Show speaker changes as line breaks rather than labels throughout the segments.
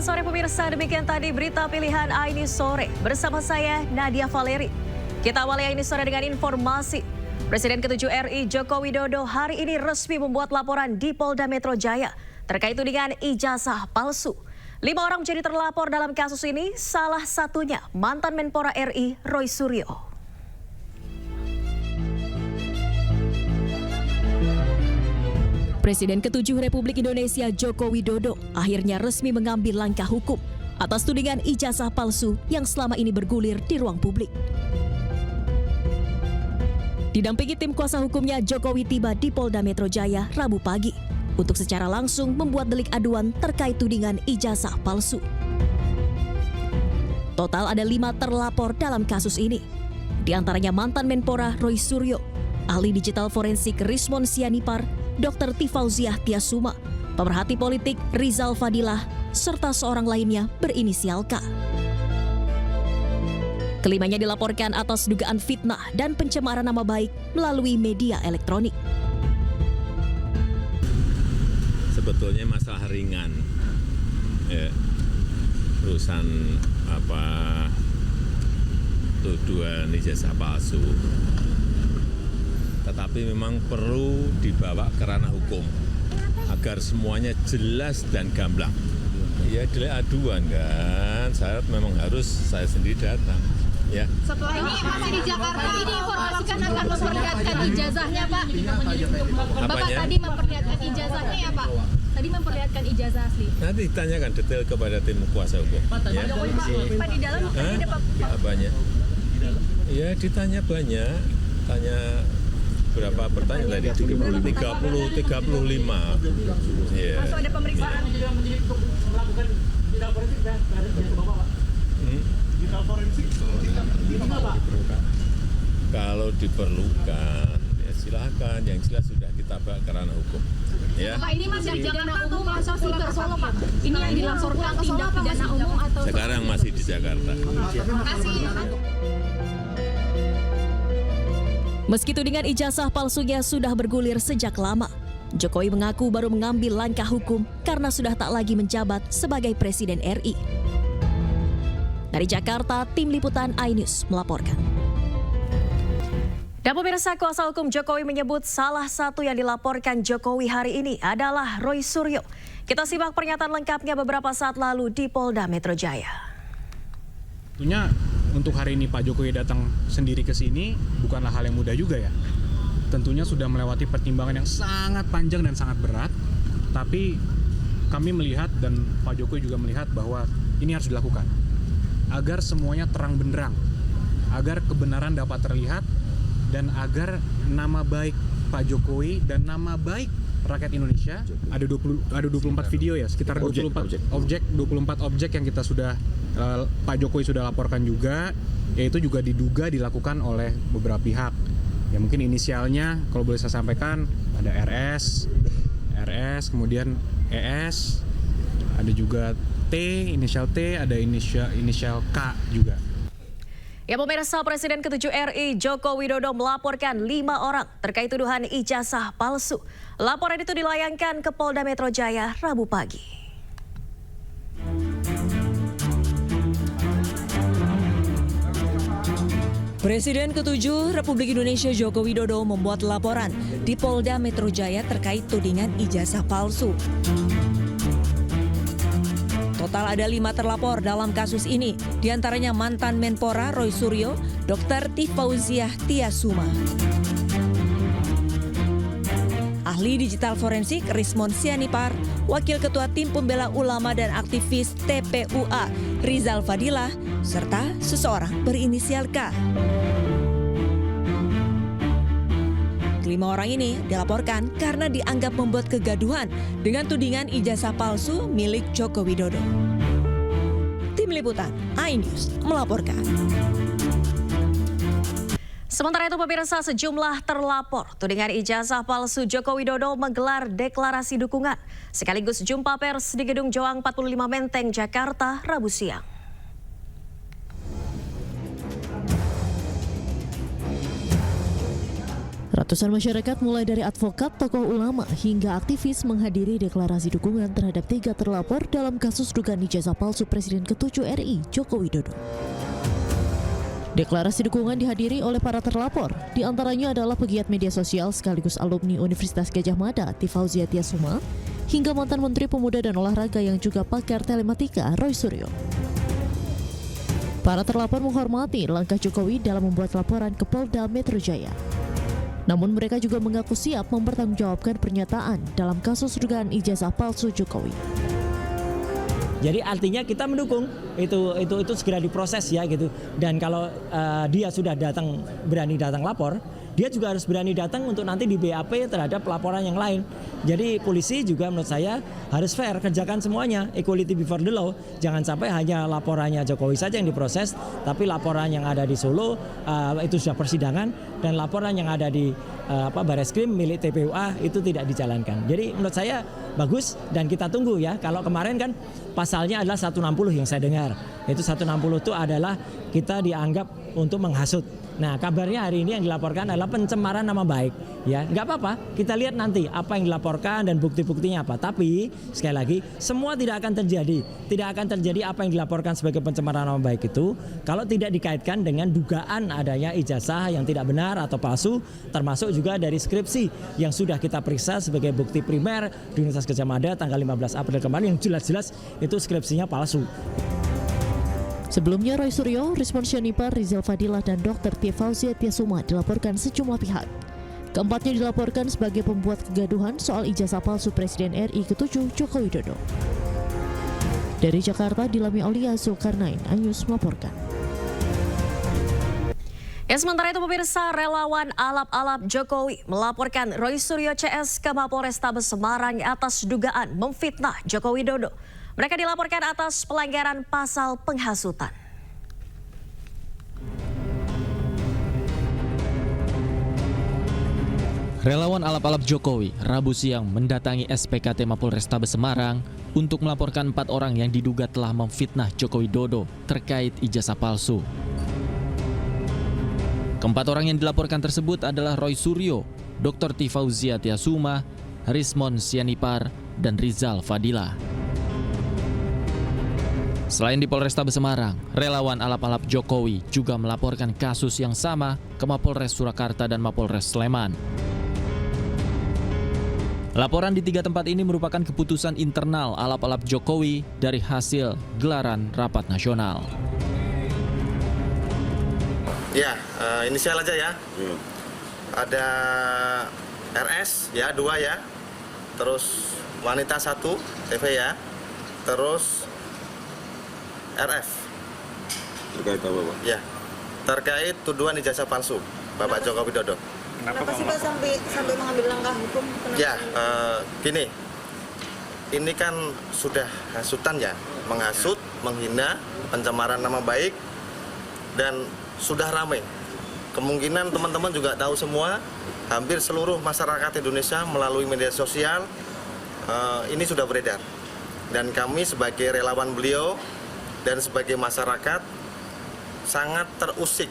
Selamat sore pemirsa, demikian tadi berita pilihan Aini Sore. Bersama saya Nadia Valeri. Kita awali Aini Sore dengan informasi. Presiden ke-7 RI Joko Widodo hari ini resmi membuat laporan di Polda Metro Jaya terkait tudingan ijazah palsu. 5 orang menjadi terlapor dalam kasus ini, salah satunya mantan Menpora RI Roy Suryo. Presiden ke-7 Republik Indonesia Joko Widodo akhirnya resmi mengambil langkah hukum atas tudingan ijazah palsu yang selama ini bergulir di ruang publik. Didampingi tim kuasa hukumnya, Jokowi tiba di Polda Metro Jaya Rabu pagi untuk secara langsung membuat delik aduan terkait tudingan ijazah palsu. Total ada 5 terlapor dalam kasus ini. Di antaranya mantan Menpora Roy Suryo, ahli digital forensik Rismon Sianipar, Dr. Tifauziah Tiasuma, pemerhati politik Rizal Fadilah, serta seorang lainnya berinisial K. Kelimanya dilaporkan atas dugaan fitnah dan pencemaran nama baik melalui media elektronik.
Sebetulnya masalah ringan, urusan tuduhan ijazah palsu. Tetapi memang perlu dibawa ke ranah hukum agar semuanya jelas dan gamblang. Ya, delik aduan kan, syarat memang harus saya sendiri datang. Ya.
Setelah ini masih di Jakarta, ini informasikan akan memperlihatkan ijazahnya, Pak. Bapak tadi memperlihatkan ijazahnya ya, Pak? Tadi memperlihatkan ijazah asli.
Nanti ditanyakan detail kepada tim kuasa hukum. Ya.
Pak di dalam ada Pak.
Banyak. Ya, ditanya banyak. Tanya berapa pertanyaan tadi? 35. Yeah.
Langsung ada pemeriksaan.
Kalau diperlukan, ya silakan. Yang jelas sudah kita bawa ke ranah hukum. Ya.
Pak, ini masih di Jakarta atau masuk ke Solo, Pak? Ini yang dilaporkan tindak pidana umum atau?
Sekarang masih di Jakarta.
Terima kasih.
Meski tudingan ijazah palsunya sudah bergulir sejak lama, Jokowi mengaku baru mengambil langkah hukum karena sudah tak lagi menjabat sebagai Presiden RI. Dari Jakarta, tim liputan iNews melaporkan. Dan pemirsa, kuasa hukum Jokowi menyebut salah satu yang dilaporkan Jokowi hari ini adalah Roy Suryo. Kita simak pernyataan lengkapnya beberapa saat lalu di Polda Metro Jaya.
Tentunya untuk hari ini Pak Jokowi datang sendiri ke sini bukanlah hal yang mudah juga ya. Tentunya sudah melewati pertimbangan yang sangat panjang dan sangat berat. Tapi kami melihat dan Pak Jokowi juga melihat bahwa ini harus dilakukan. Agar semuanya terang benderang. Agar kebenaran dapat terlihat dan agar nama baik Pak Jokowi dan nama baik rakyat Indonesia, ada 24 video ya, sekitar 24 objek yang kita sudah Pak Jokowi sudah laporkan juga, yaitu juga diduga dilakukan oleh beberapa pihak. Ya mungkin inisialnya kalau boleh saya sampaikan ada RS, kemudian ES, ada juga T, inisial T, ada inisial K juga.
Ya pemirsa, Presiden ke-7 RI Joko Widodo melaporkan 5 orang terkait tuduhan ijazah palsu. Laporan itu dilayangkan ke Polda Metro Jaya Rabu pagi. Presiden ke-7 Republik Indonesia Joko Widodo membuat laporan di Polda Metro Jaya terkait tudingan ijazah palsu. Total ada 5 terlapor dalam kasus ini, diantaranya mantan Menpora Roy Suryo, Dr. Tifauziah Tiasuma, ahli digital forensik Rismon Sianipar, wakil ketua tim pembela ulama dan aktivis TPUA Rizal Fadilah, serta seseorang berinisial K. Kelima orang ini dilaporkan karena dianggap membuat kegaduhan dengan tudingan ijazah palsu milik Joko Widodo. Tim liputan iNews melaporkan. Sementara itu pemirsa, sejumlah terlapor tudingan ijazah palsu Joko Widodo menggelar deklarasi dukungan sekaligus jumpa pers di Gedung Joang 45 Menteng, Jakarta, Rabu siang.
Ratusan masyarakat mulai dari advokat, tokoh ulama, hingga aktivis menghadiri deklarasi dukungan terhadap 3 terlapor dalam kasus dugaan ijazah palsu Presiden ke-7 RI Joko Widodo. Deklarasi dukungan dihadiri oleh para terlapor, di antaranya adalah pegiat media sosial sekaligus alumni Universitas Gadjah Mada Tifauzia Tiasuma, hingga mantan Menteri Pemuda dan Olahraga yang juga pakar telematika Roy Suryo. Para terlapor menghormati langkah Jokowi dalam membuat laporan ke Polda Metro Jaya. Namun mereka juga mengaku siap mempertanggungjawabkan pernyataan dalam kasus dugaan ijazah palsu Jokowi.
Jadi artinya kita mendukung itu segera diproses ya gitu. Dan kalau dia sudah berani datang lapor, dia juga harus berani datang untuk nanti di BAP terhadap laporan yang lain. Jadi polisi juga menurut saya harus fair, kerjakan semuanya, equality before the law. Jangan sampai hanya laporannya Jokowi saja yang diproses, tapi laporan yang ada di Solo itu sudah persidangan, dan laporan yang ada di Bareskrim milik TPUA itu tidak dijalankan. Jadi menurut saya bagus, dan kita tunggu ya. Kalau kemarin kan pasalnya adalah 160 yang saya dengar. Itu 160 itu adalah kita dianggap untuk menghasut. Nah, kabarnya hari ini yang dilaporkan adalah pencemaran nama baik. Ya, nggak apa-apa. Kita lihat nanti apa yang dilaporkan dan bukti-buktinya apa. Tapi sekali lagi, semua tidak akan terjadi. Tidak akan terjadi apa yang dilaporkan sebagai pencemaran nama baik itu kalau tidak dikaitkan dengan dugaan adanya ijazah yang tidak benar atau palsu, termasuk juga dari skripsi yang sudah kita periksa sebagai bukti primer di Universitas Gadjah Mada tanggal 15 April kemarin yang jelas-jelas itu skripsinya palsu.
Sebelumnya Roy Suryo, Rismon Syanipar, Rizal Fadilah, dan Dr. Tifauzia Tiasuma dilaporkan sejumlah pihak. Keempatnya dilaporkan sebagai pembuat kegaduhan soal ijazah palsu Presiden RI ke-7 Joko Widodo. Dari Jakarta, Dilami Aulia Zulkarnain, Anyus melaporkan.
Ya, sementara itu pemirsa, relawan alap-alap Jokowi melaporkan Roy Suryo CS ke Mapolrestabes Semarang atas dugaan memfitnah Joko Widodo. Mereka dilaporkan atas pelanggaran pasal penghasutan.
Relawan alap-alap Jokowi Rabu siang mendatangi SPKT Mapolrestabes Semarang untuk melaporkan 4 orang yang diduga telah memfitnah Joko Widodo terkait ijazah palsu. Keempat orang yang dilaporkan tersebut adalah Roy Suryo, Dr. Tifauzia Tiasuma, Rismon Syanipar, dan Rizal Fadilah. Selain di Polrestabes Semarang, relawan alap-alap Jokowi juga melaporkan kasus yang sama ke Mapolres Surakarta dan Mapolres Sleman. Laporan di 3 tempat ini merupakan keputusan internal alap-alap Jokowi dari hasil gelaran rapat nasional.
Ya, inisial aja ya. Ada RS ya, 2 ya. Terus wanita 1, TV ya. Terus RF.
Terkait apa, Pak?
Ya, terkait tuduhan ijazah palsu Bapak Joko Widodo.
Kenapa sih Pak sampai mengambil langkah hukum?
Ya, gini, ini kan sudah hasutan ya, menghasut, menghina, pencemaran nama baik, dan sudah ramai. Kemungkinan teman-teman juga tahu semua, hampir seluruh masyarakat Indonesia melalui media sosial ini sudah beredar. Dan kami sebagai relawan beliau dan sebagai masyarakat sangat terusik.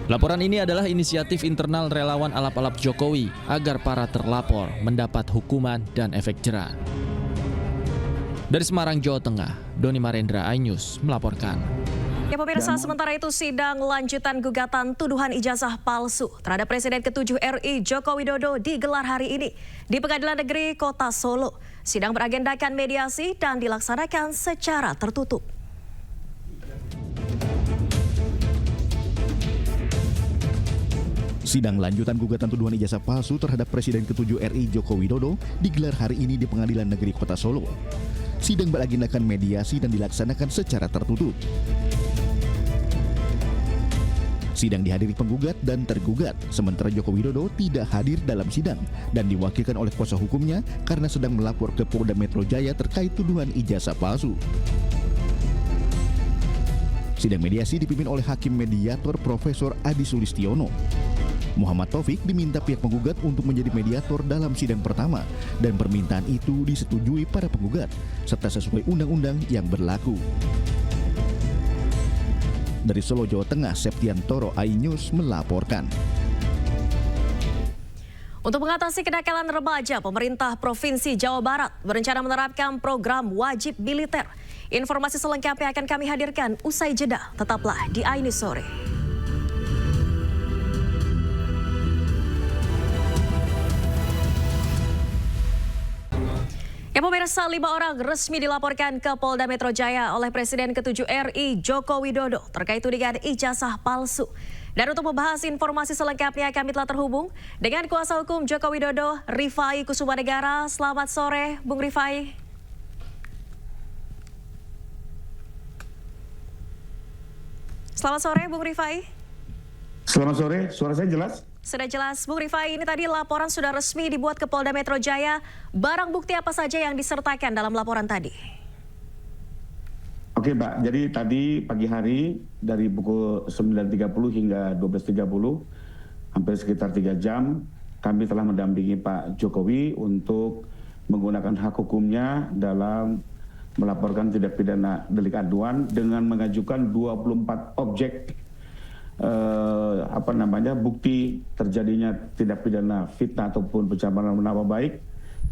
Laporan ini adalah inisiatif internal relawan alap-alap Jokowi agar para terlapor mendapat hukuman dan efek jera. Dari Semarang, Jawa Tengah, Doni Marendra, iNews melaporkan.
Ya pemirsa, sementara itu sidang lanjutan gugatan tuduhan ijazah palsu terhadap Presiden ke-7 RI Joko Widodo digelar hari ini di Pengadilan Negeri Kota Solo. Sidang beragendakan mediasi dan dilaksanakan secara tertutup.
Sidang lanjutan gugatan tuduhan ijazah palsu terhadap Presiden ke-7 RI Joko Widodo digelar hari ini di Pengadilan Negeri Kota Solo. Sidang beragendakan mediasi dan dilaksanakan secara tertutup. Sidang dihadiri penggugat dan tergugat, sementara Joko Widodo tidak hadir dalam sidang dan diwakilkan oleh kuasa hukumnya karena sedang melapor ke Polda Metro Jaya terkait tuduhan ijazah palsu. Sidang mediasi dipimpin oleh Hakim Mediator Profesor Adi Sulistiono. Muhammad Taufik diminta pihak penggugat untuk menjadi mediator dalam sidang pertama dan permintaan itu disetujui para penggugat serta sesuai undang-undang yang berlaku. Dari Solo, Jawa Tengah, Septian Toro, iNews melaporkan.
Untuk mengatasi kenakalan remaja, pemerintah Provinsi Jawa Barat berencana menerapkan program wajib militer. Informasi selengkapnya akan kami hadirkan usai jeda. Tetaplah di iNews Sore. Ya pemirsa, 5 orang resmi dilaporkan ke Polda Metro Jaya oleh Presiden ke-7 RI Joko Widodo terkait tudingan ijazah palsu. Dan untuk membahas informasi selengkapnya kami telah terhubung dengan kuasa hukum Joko Widodo, Rifai Kusumanegara. Selamat sore, Bung Rifai. Selamat sore, Bung Rifai.
Selamat sore, suara saya jelas?
Sudah jelas, Bung Rifai. Ini tadi laporan sudah resmi dibuat ke Polda Metro Jaya. Barang bukti apa saja yang disertakan dalam laporan tadi?
Oke, Mbak. Jadi tadi pagi hari dari pukul 9.30 hingga 12.30, hampir sekitar 3 jam, kami telah mendampingi Pak Jokowi untuk menggunakan hak hukumnya dalam melaporkan tindak pidana delik aduan dengan mengajukan 24 objek bukti terjadinya tindak pidana fitnah ataupun pencemaran nama baik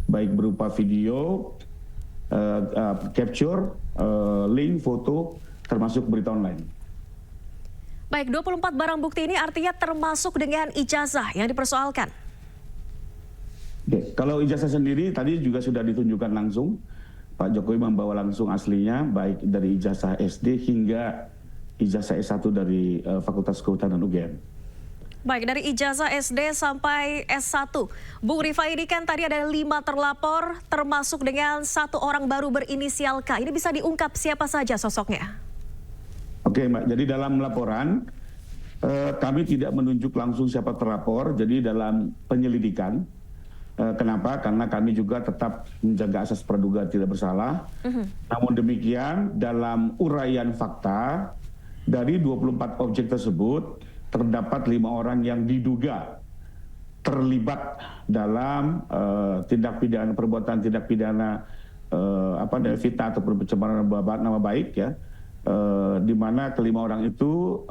berupa video, capture, link, foto, termasuk berita online.
Baik, 24 barang bukti ini artinya termasuk dengan ijazah yang dipersoalkan.
Oke, kalau ijazah sendiri tadi juga sudah ditunjukkan langsung. Pak Jokowi membawa langsung aslinya, baik dari ijazah SD hingga ijazah S1 dari Fakultas Kehutanan UGM.
Baik, dari ijazah SD sampai S1. Bung Rifai, ini kan tadi ada 5 terlapor, termasuk dengan 1 orang baru berinisial K. Ini bisa diungkap siapa saja sosoknya?
Oke, Mbak. Jadi dalam laporan, kami tidak menunjuk langsung siapa terlapor. Jadi dalam penyelidikan, kenapa? Karena kami juga tetap menjaga asas praduga tidak bersalah. Namun demikian, dalam uraian fakta, dari 24 objek tersebut, terdapat 5 orang yang diduga terlibat dalam perbuatan tindak pidana fitnah ataupun pencemaran nama baik, ya. Di mana kelima orang itu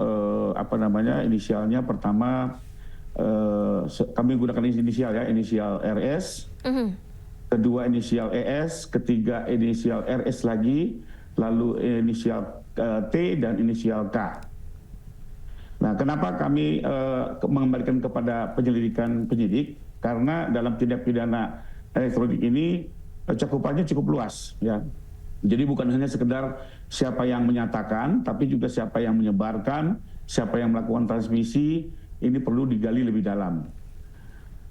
inisialnya pertama kami gunakan inisial, ya, inisial RS, kedua inisial ES, ketiga inisial RS lagi, lalu inisial T dan inisial K. Nah, kenapa kami mengembalikan kepada penyelidikan penyidik? Karena dalam tindak pidana elektronik ini cakupannya cukup luas, ya. Jadi bukan hanya sekedar siapa yang menyatakan, tapi juga siapa yang menyebarkan, siapa yang melakukan transmisi, ini perlu digali lebih dalam.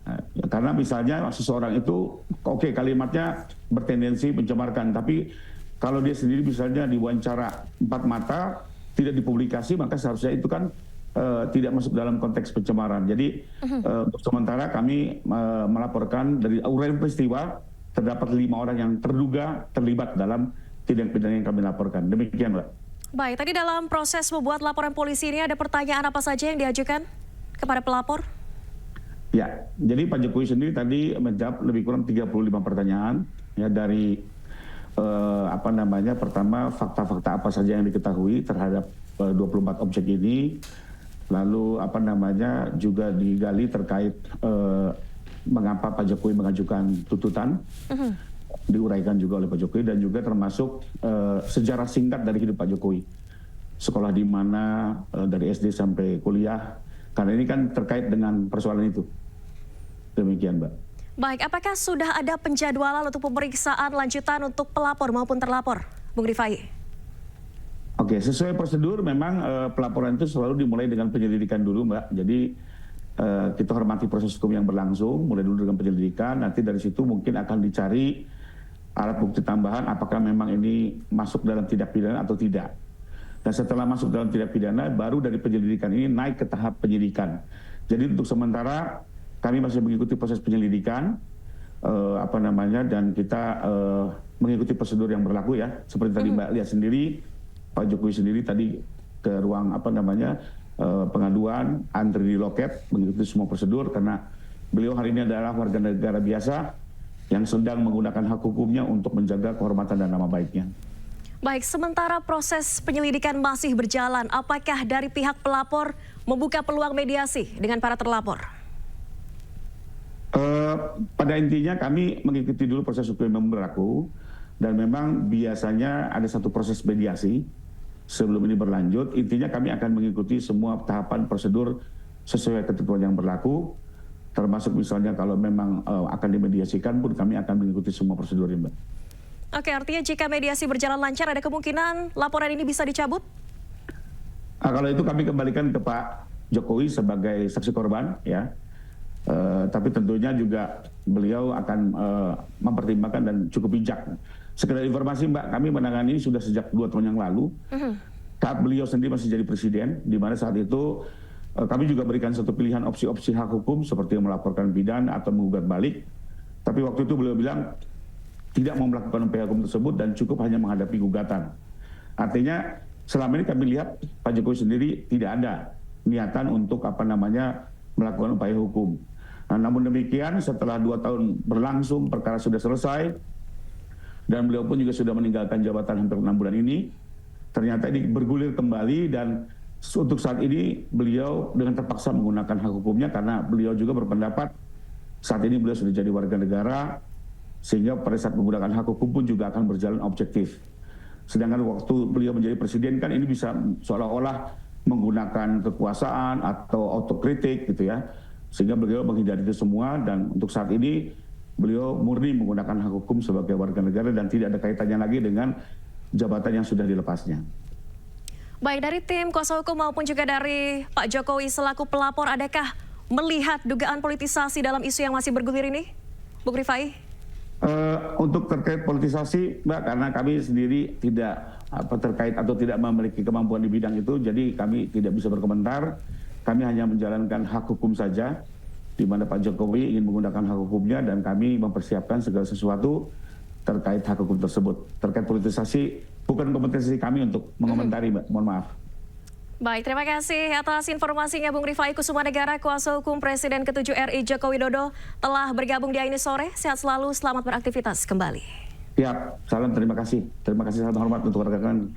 Nah, karena misalnya seseorang itu, oke, kalimatnya bertendensi mencemarkan, tapi kalau dia sendiri misalnya diwawancara 4 mata, tidak dipublikasi, maka seharusnya itu kan tidak masuk dalam konteks pencemaran. Jadi untuk sementara kami melaporkan dari uraian peristiwa, terdapat 5 orang yang terduga terlibat dalam tindak pidana yang kami laporkan. Demikian, Mbak.
Baik, tadi dalam proses membuat laporan polisi ini ada pertanyaan apa saja yang diajukan kepada pelapor?
Ya, jadi Pak Jokowi sendiri tadi menjawab lebih kurang 35 pertanyaan, ya, dari pertama fakta-fakta apa saja yang diketahui terhadap 24 objek ini, lalu juga digali terkait mengapa Pak Jokowi mengajukan tuntutan, diuraikan juga oleh Pak Jokowi, dan juga termasuk sejarah singkat dari hidup Pak Jokowi, sekolah di mana, dari SD sampai kuliah, karena ini kan terkait dengan persoalan itu. Demikian, Mbak.
Baik, apakah sudah ada penjadwalan untuk pemeriksaan lanjutan untuk pelapor maupun terlapor, Bung Rifai?
Oke, sesuai prosedur memang pelaporan itu selalu dimulai dengan penyelidikan dulu, Mbak. Jadi kita hormati proses hukum yang berlangsung, mulai dulu dengan penyelidikan, nanti dari situ mungkin akan dicari alat bukti tambahan apakah memang ini masuk dalam tindak pidana atau tidak. Dan setelah masuk dalam tindak pidana, baru dari penyelidikan ini naik ke tahap penyidikan. Jadi untuk sementara kami masih mengikuti proses penyelidikan, dan kita mengikuti prosedur yang berlaku, ya. Seperti tadi Mbak lihat sendiri, Pak Jokowi sendiri tadi ke ruang pengaduan, antri di loket, mengikuti semua prosedur karena beliau hari ini adalah warga negara biasa yang sedang menggunakan hak hukumnya untuk menjaga kehormatan dan nama baiknya.
Baik, sementara proses penyelidikan masih berjalan, apakah dari pihak pelapor membuka peluang mediasi dengan para terlapor?
Pada intinya kami mengikuti dulu proses hukum yang berlaku dan memang biasanya ada satu proses mediasi sebelum ini berlanjut. Intinya kami akan mengikuti semua tahapan prosedur sesuai ketentuan yang berlaku, termasuk misalnya kalau memang akan dimediasikan pun kami akan mengikuti semua prosedur ini, Mbak.
Oke, artinya jika mediasi berjalan lancar ada kemungkinan laporan ini bisa dicabut?
Kalau itu kami kembalikan ke Pak Jokowi sebagai saksi korban, ya. Tapi tentunya juga beliau akan mempertimbangkan dan cukup bijak. Sekedar informasi, Mbak, kami menangani ini sudah sejak 2 tahun yang lalu. Saat beliau sendiri masih jadi presiden, di mana saat itu kami juga berikan satu pilihan opsi-opsi hak hukum seperti melaporkan pidana atau menggugat balik. Tapi waktu itu beliau bilang tidak mau melakukan upaya hukum tersebut dan cukup hanya menghadapi gugatan. Artinya selama ini kami lihat Pak Jokowi sendiri tidak ada niatan untuk melakukan upaya hukum. Nah, namun demikian setelah 2 tahun berlangsung perkara sudah selesai dan beliau pun juga sudah meninggalkan jabatan hampir 6 bulan ini. Ternyata ini bergulir kembali dan untuk saat ini beliau dengan terpaksa menggunakan hak hukumnya karena beliau juga berpendapat saat ini beliau sudah jadi warga negara, sehingga pada saat menggunakan hak hukum pun juga akan berjalan objektif. Sedangkan waktu beliau menjadi presiden kan ini bisa seolah-olah menggunakan kekuasaan atau autokritik gitu ya. Sehingga beliau menghindari itu semua dan untuk saat ini beliau murni menggunakan hak hukum sebagai warga negara dan tidak ada kaitannya lagi dengan jabatan yang sudah dilepasnya.
Baik, dari tim kuasa hukum maupun juga dari Pak Jokowi selaku pelapor, adakah melihat dugaan politisasi dalam isu yang masih bergulir ini, Bung Rifai?
Untuk terkait politisasi, Mbak, karena kami sendiri tidak terkait atau tidak memiliki kemampuan di bidang itu, jadi kami tidak bisa berkomentar. Kami hanya menjalankan hak hukum saja, di mana Pak Jokowi ingin menggunakan hak hukumnya dan kami mempersiapkan segala sesuatu terkait hak hukum tersebut. Terkait politisasi, bukan kompetensi kami untuk mengomentari, Mbak. Mohon maaf.
Baik, terima kasih atas informasinya Bung Rifai Kusumanegara, kuasa hukum Presiden ke-7 RI Joko Widodo telah bergabung di Aini Sore. Sehat selalu, selamat beraktivitas kembali.
Siap, salam terima kasih. Terima kasih, salam hormat untuk rekan-rekan.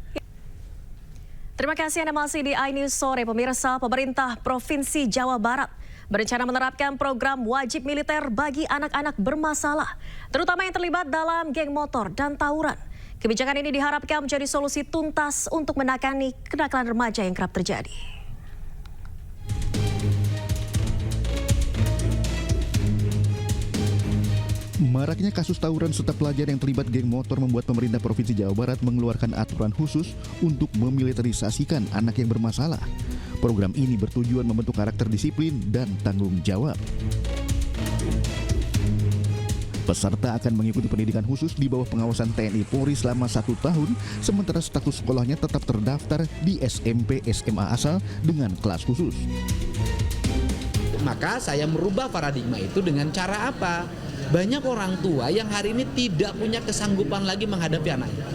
Terima kasih Anda masih di Aini Sore. Pemirsa, pemerintah Provinsi Jawa Barat berencana menerapkan program wajib militer bagi anak-anak bermasalah, terutama yang terlibat dalam geng motor dan tawuran. Kebijakan ini diharapkan menjadi solusi tuntas untuk menangani kenakalan remaja yang kerap terjadi.
Maraknya kasus tawuran serta pelajar yang terlibat geng motor membuat pemerintah Provinsi Jawa Barat mengeluarkan aturan khusus untuk memiliterisasikan anak yang bermasalah. Program ini bertujuan membentuk karakter disiplin dan tanggung jawab. Peserta akan mengikuti pendidikan khusus di bawah pengawasan TNI Polri selama 1 tahun, sementara status sekolahnya tetap terdaftar di SMP SMA asal dengan kelas khusus.
Maka saya merubah paradigma itu dengan cara apa? Banyak orang tua yang hari ini tidak punya kesanggupan lagi menghadapi anaknya.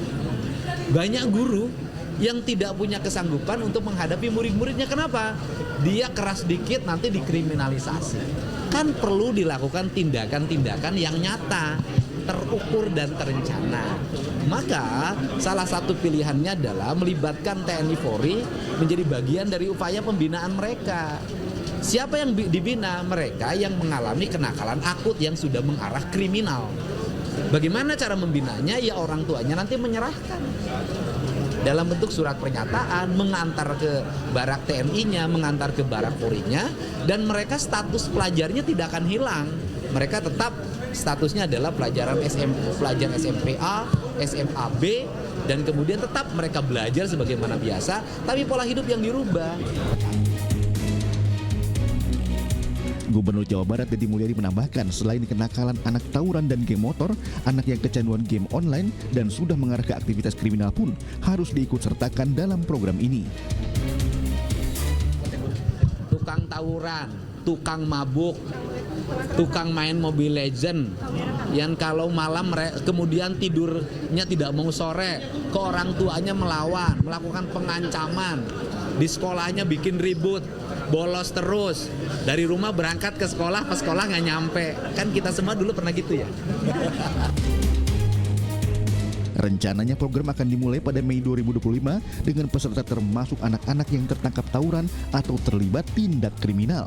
Banyak guru yang tidak punya kesanggupan untuk menghadapi murid-muridnya. Kenapa? Dia keras dikit nanti dikriminalisasi. Kan perlu dilakukan tindakan-tindakan yang nyata, terukur dan terencana. Maka salah satu pilihannya adalah melibatkan TNI Polri menjadi bagian dari upaya pembinaan mereka. Siapa yang dibina? Mereka yang mengalami kenakalan akut yang sudah mengarah kriminal. Bagaimana cara membinanya? Ya orang tuanya nanti menyerahkan dalam bentuk surat pernyataan, mengantar ke barak TNI-nya, mengantar ke barak Polri-nya, dan mereka status pelajarnya tidak akan hilang. Mereka tetap statusnya adalah pelajar SMP A, SMA B, dan kemudian tetap mereka belajar sebagaimana biasa, tapi pola hidup yang dirubah.
Gubernur Jawa Barat Deddy Mulyadi menambahkan, selain kenakalan anak tawuran dan geng motor, anak yang kecanduan game online dan sudah mengarah ke aktivitas kriminal pun harus diikut sertakan dalam program ini.
Tukang tawuran, tukang mabuk, tukang main Mobile Legend, yang kalau malam kemudian tidurnya tidak mau sore, ke orang tuanya melawan, melakukan pengancaman, di sekolahnya bikin ribut, bolos terus, dari rumah berangkat ke sekolah, pas sekolah nggak nyampe. Kan kita semua dulu pernah gitu ya.
Rencananya program akan dimulai pada Mei 2025 dengan peserta termasuk anak-anak yang tertangkap tawuran atau terlibat tindak kriminal.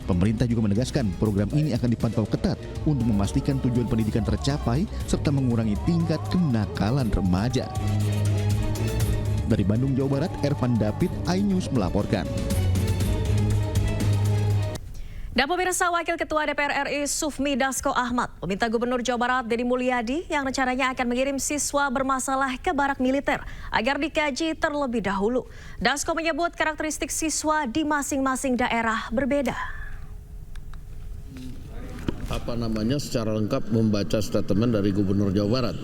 Pemerintah juga menegaskan program ini akan dipantau ketat untuk memastikan tujuan pendidikan tercapai serta mengurangi tingkat kenakalan remaja. Dari Bandung, Jawa Barat, Ervan David, iNews melaporkan.
Dan pemirsa, Wakil Ketua DPR RI Sufmi Dasko Ahmad meminta Gubernur Jawa Barat Deddy Mulyadi yang rencananya akan mengirim siswa bermasalah ke barak militer agar dikaji terlebih dahulu. Dasko menyebut karakteristik siswa di masing-masing daerah berbeda.
Secara lengkap membaca statement dari Gubernur Jawa Barat.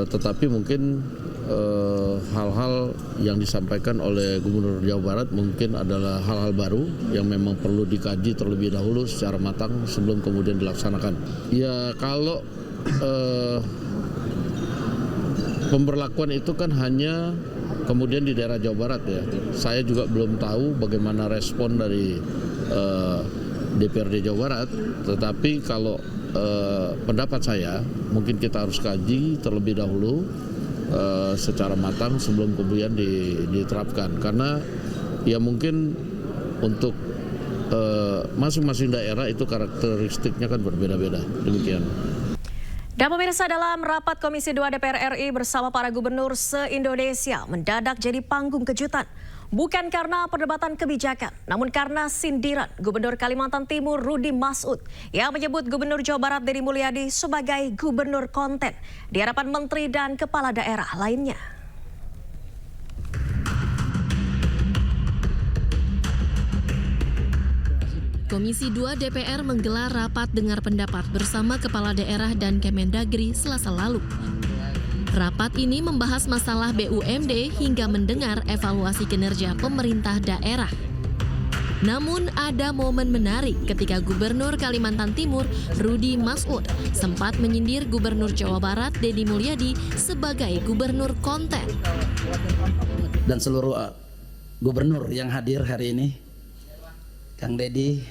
Tetapi mungkin hal-hal yang disampaikan oleh Gubernur Jawa Barat mungkin adalah hal-hal baru yang memang perlu dikaji terlebih dahulu secara matang sebelum kemudian dilaksanakan. Ya kalau pemberlakuan itu kan hanya kemudian di daerah Jawa Barat ya. Saya juga belum tahu bagaimana respon dari DPRD Jawa Barat, tetapi kalau pendapat saya mungkin kita harus kaji terlebih dahulu secara matang sebelum kemudian diterapkan, karena ya mungkin untuk masing-masing daerah itu karakteristiknya kan berbeda-beda. Demikian.
Dan pemirsa, dalam rapat Komisi 2 DPR RI bersama para gubernur se-Indonesia mendadak jadi panggung kejutan. Bukan karena perdebatan kebijakan, namun karena sindiran Gubernur Kalimantan Timur Rudy Masud yang menyebut Gubernur Jawa Barat Deddy Mulyadi sebagai gubernur konten di hadapan menteri dan kepala daerah lainnya.
Komisi 2 DPR menggelar rapat dengar pendapat bersama Kepala Daerah dan Kemendagri Selasa lalu. Rapat ini membahas masalah BUMD hingga mendengar evaluasi kinerja pemerintah daerah. Namun ada momen menarik ketika Gubernur Kalimantan Timur Rudy Masud sempat menyindir Gubernur Jawa Barat Deddy Mulyadi sebagai gubernur konten.
Dan seluruh gubernur yang hadir hari ini, Kang Deddy,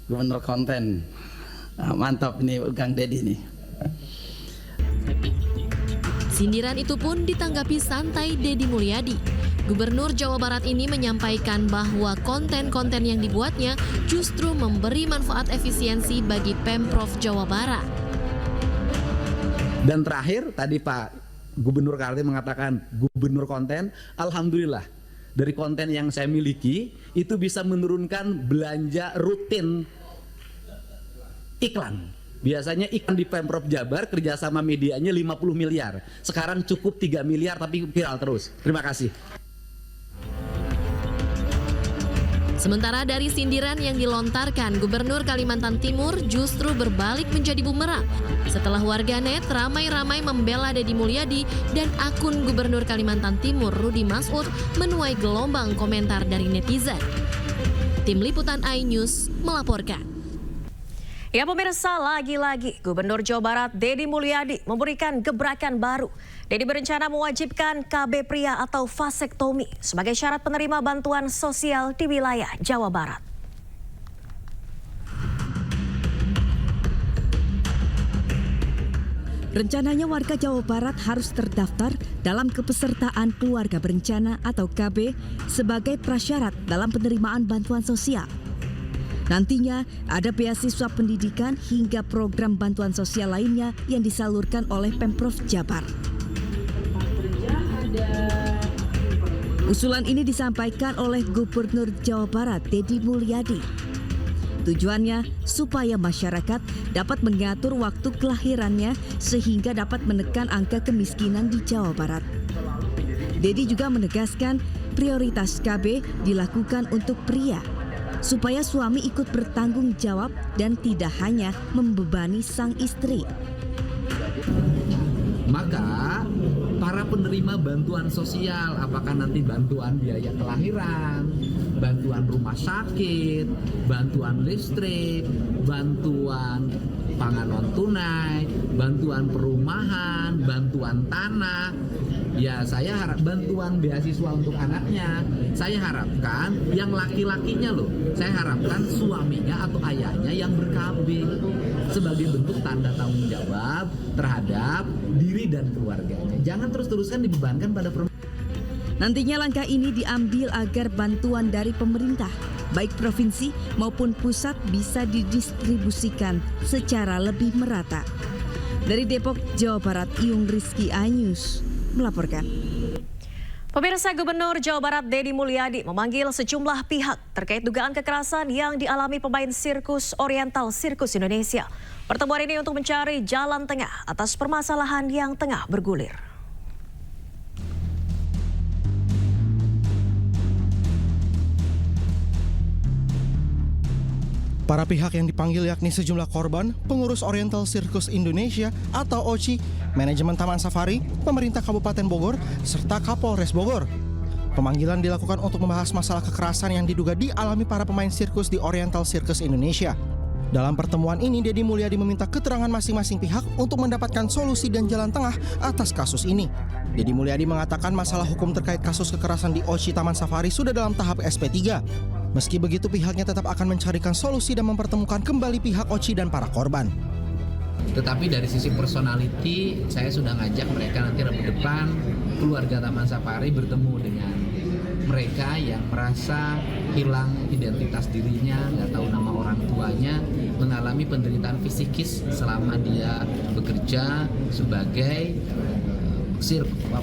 gubernur konten. Mantap nih Kang Deddy nih.
Sindiran itu pun ditanggapi santai Deddy Mulyadi. Gubernur Jawa Barat ini menyampaikan bahwa konten-konten yang dibuatnya justru memberi manfaat efisiensi bagi Pemprov Jawa Barat.
Dan terakhir tadi Pak Gubernur Kaltim mengatakan gubernur konten, alhamdulillah dari konten yang saya miliki itu bisa menurunkan belanja rutin iklan. Biasanya iklan di Pemprov Jabar kerjasama medianya 50 miliar. Sekarang cukup 3 miliar tapi viral terus. Terima kasih.
Sementara dari sindiran yang dilontarkan, Gubernur Kalimantan Timur justru berbalik menjadi bumerang. Setelah warganet ramai-ramai membela Deddy Mulyadi dan akun Gubernur Kalimantan Timur Rudy Masud menuai gelombang komentar dari netizen. Tim Liputan iNews melaporkan.
Ya pemirsa, lagi-lagi Gubernur Jawa Barat Deddy Mulyadi memberikan gebrakan baru. Deddy berencana mewajibkan KB pria atau vasektomi sebagai syarat penerima bantuan sosial di wilayah Jawa Barat.
Rencananya warga Jawa Barat harus terdaftar dalam kepesertaan keluarga berencana atau KB sebagai prasyarat dalam penerimaan bantuan sosial. Nantinya ada beasiswa pendidikan hingga program bantuan sosial lainnya yang disalurkan oleh Pemprov Jabar. Usulan ini disampaikan oleh Gubernur Jawa Barat Deddy Mulyadi. Tujuannya supaya masyarakat dapat mengatur waktu kelahirannya sehingga dapat menekan angka kemiskinan di Jawa Barat. Deddy juga menegaskan prioritas KB dilakukan untuk pria, supaya suami ikut bertanggung jawab dan tidak hanya membebani sang istri.
Maka para penerima bantuan sosial, apakah nanti bantuan biaya kelahiran, bantuan rumah sakit, bantuan listrik, bantuan pangan non tunai, bantuan perumahan, bantuan tanah, ya saya harap bantuan beasiswa untuk anaknya. Saya harapkan yang laki-lakinya loh, saya harapkan suaminya atau ayahnya yang ber-KB sebagai bentuk tanda tanggung jawab terhadap diri dan keluarganya. Jangan terus-terusan dibebankan pada perempuan.
Nantinya langkah ini diambil agar bantuan dari pemerintah, baik provinsi maupun pusat, bisa didistribusikan secara lebih merata. Dari Depok, Jawa Barat, Iyung Rizky, iNews melaporkan.
Pemirsa, Gubernur Jawa Barat Deddy Mulyadi memanggil sejumlah pihak terkait dugaan kekerasan yang dialami pemain sirkus Oriental Sirkus Indonesia. Pertemuan ini untuk mencari jalan tengah atas permasalahan yang tengah bergulir.
Para pihak yang dipanggil yakni sejumlah korban, pengurus Oriental Sirkus Indonesia atau OCI, manajemen Taman Safari, pemerintah Kabupaten Bogor, serta Kapolres Bogor. Pemanggilan dilakukan untuk membahas masalah kekerasan yang diduga dialami para pemain sirkus di Oriental Sirkus Indonesia. Dalam pertemuan ini, Deddy Mulyadi meminta keterangan masing-masing pihak untuk mendapatkan solusi dan jalan tengah atas kasus ini. Deddy Mulyadi mengatakan masalah hukum terkait kasus kekerasan di OCI Taman Safari sudah dalam tahap SP3. Meski begitu, pihaknya tetap akan mencarikan solusi dan mempertemukan kembali pihak OCI dan para korban.
Tetapi dari sisi personality, saya sudah ngajak mereka nanti Rabu depan, keluarga Taman Safari bertemu dengan mereka yang merasa hilang identitas dirinya, nggak tahu nama orang tuanya, mengalami penderitaan fisikis selama dia bekerja sebagai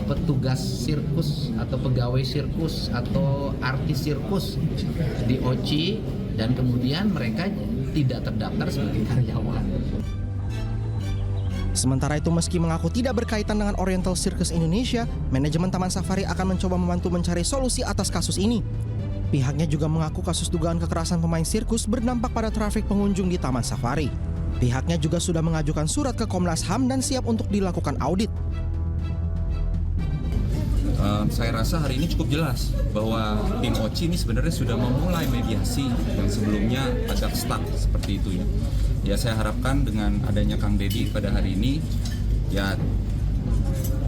petugas sirkus atau pegawai sirkus atau artis sirkus di OCI, dan kemudian mereka tidak terdaftar sebagai karyawan.
Sementara itu, meski mengaku tidak berkaitan dengan Oriental Sirkus Indonesia, manajemen Taman Safari akan mencoba membantu mencari solusi atas kasus ini. Pihaknya juga mengaku kasus dugaan kekerasan pemain sirkus berdampak pada trafik pengunjung di Taman Safari. Pihaknya juga sudah mengajukan surat ke Komnas HAM dan siap untuk dilakukan audit.
Saya rasa hari ini cukup jelas bahwa tim OCI ini sebenarnya sudah memulai mediasi yang sebelumnya agak stuck seperti itu ya. Ya, saya harapkan dengan adanya Kang Deddy pada hari ini, ya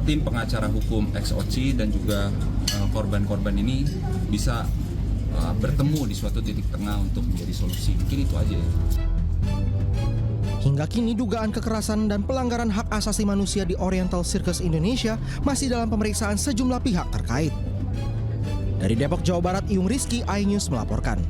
tim pengacara hukum ex-OCI dan juga korban-korban ini bisa bertemu di suatu titik tengah untuk menjadi solusi. Mungkin itu aja ya.
Hingga kini dugaan kekerasan dan pelanggaran hak asasi manusia di Oriental Sirkus Indonesia masih dalam pemeriksaan sejumlah pihak terkait. Dari Depok, Jawa Barat, Iyung Rizky, iNews melaporkan.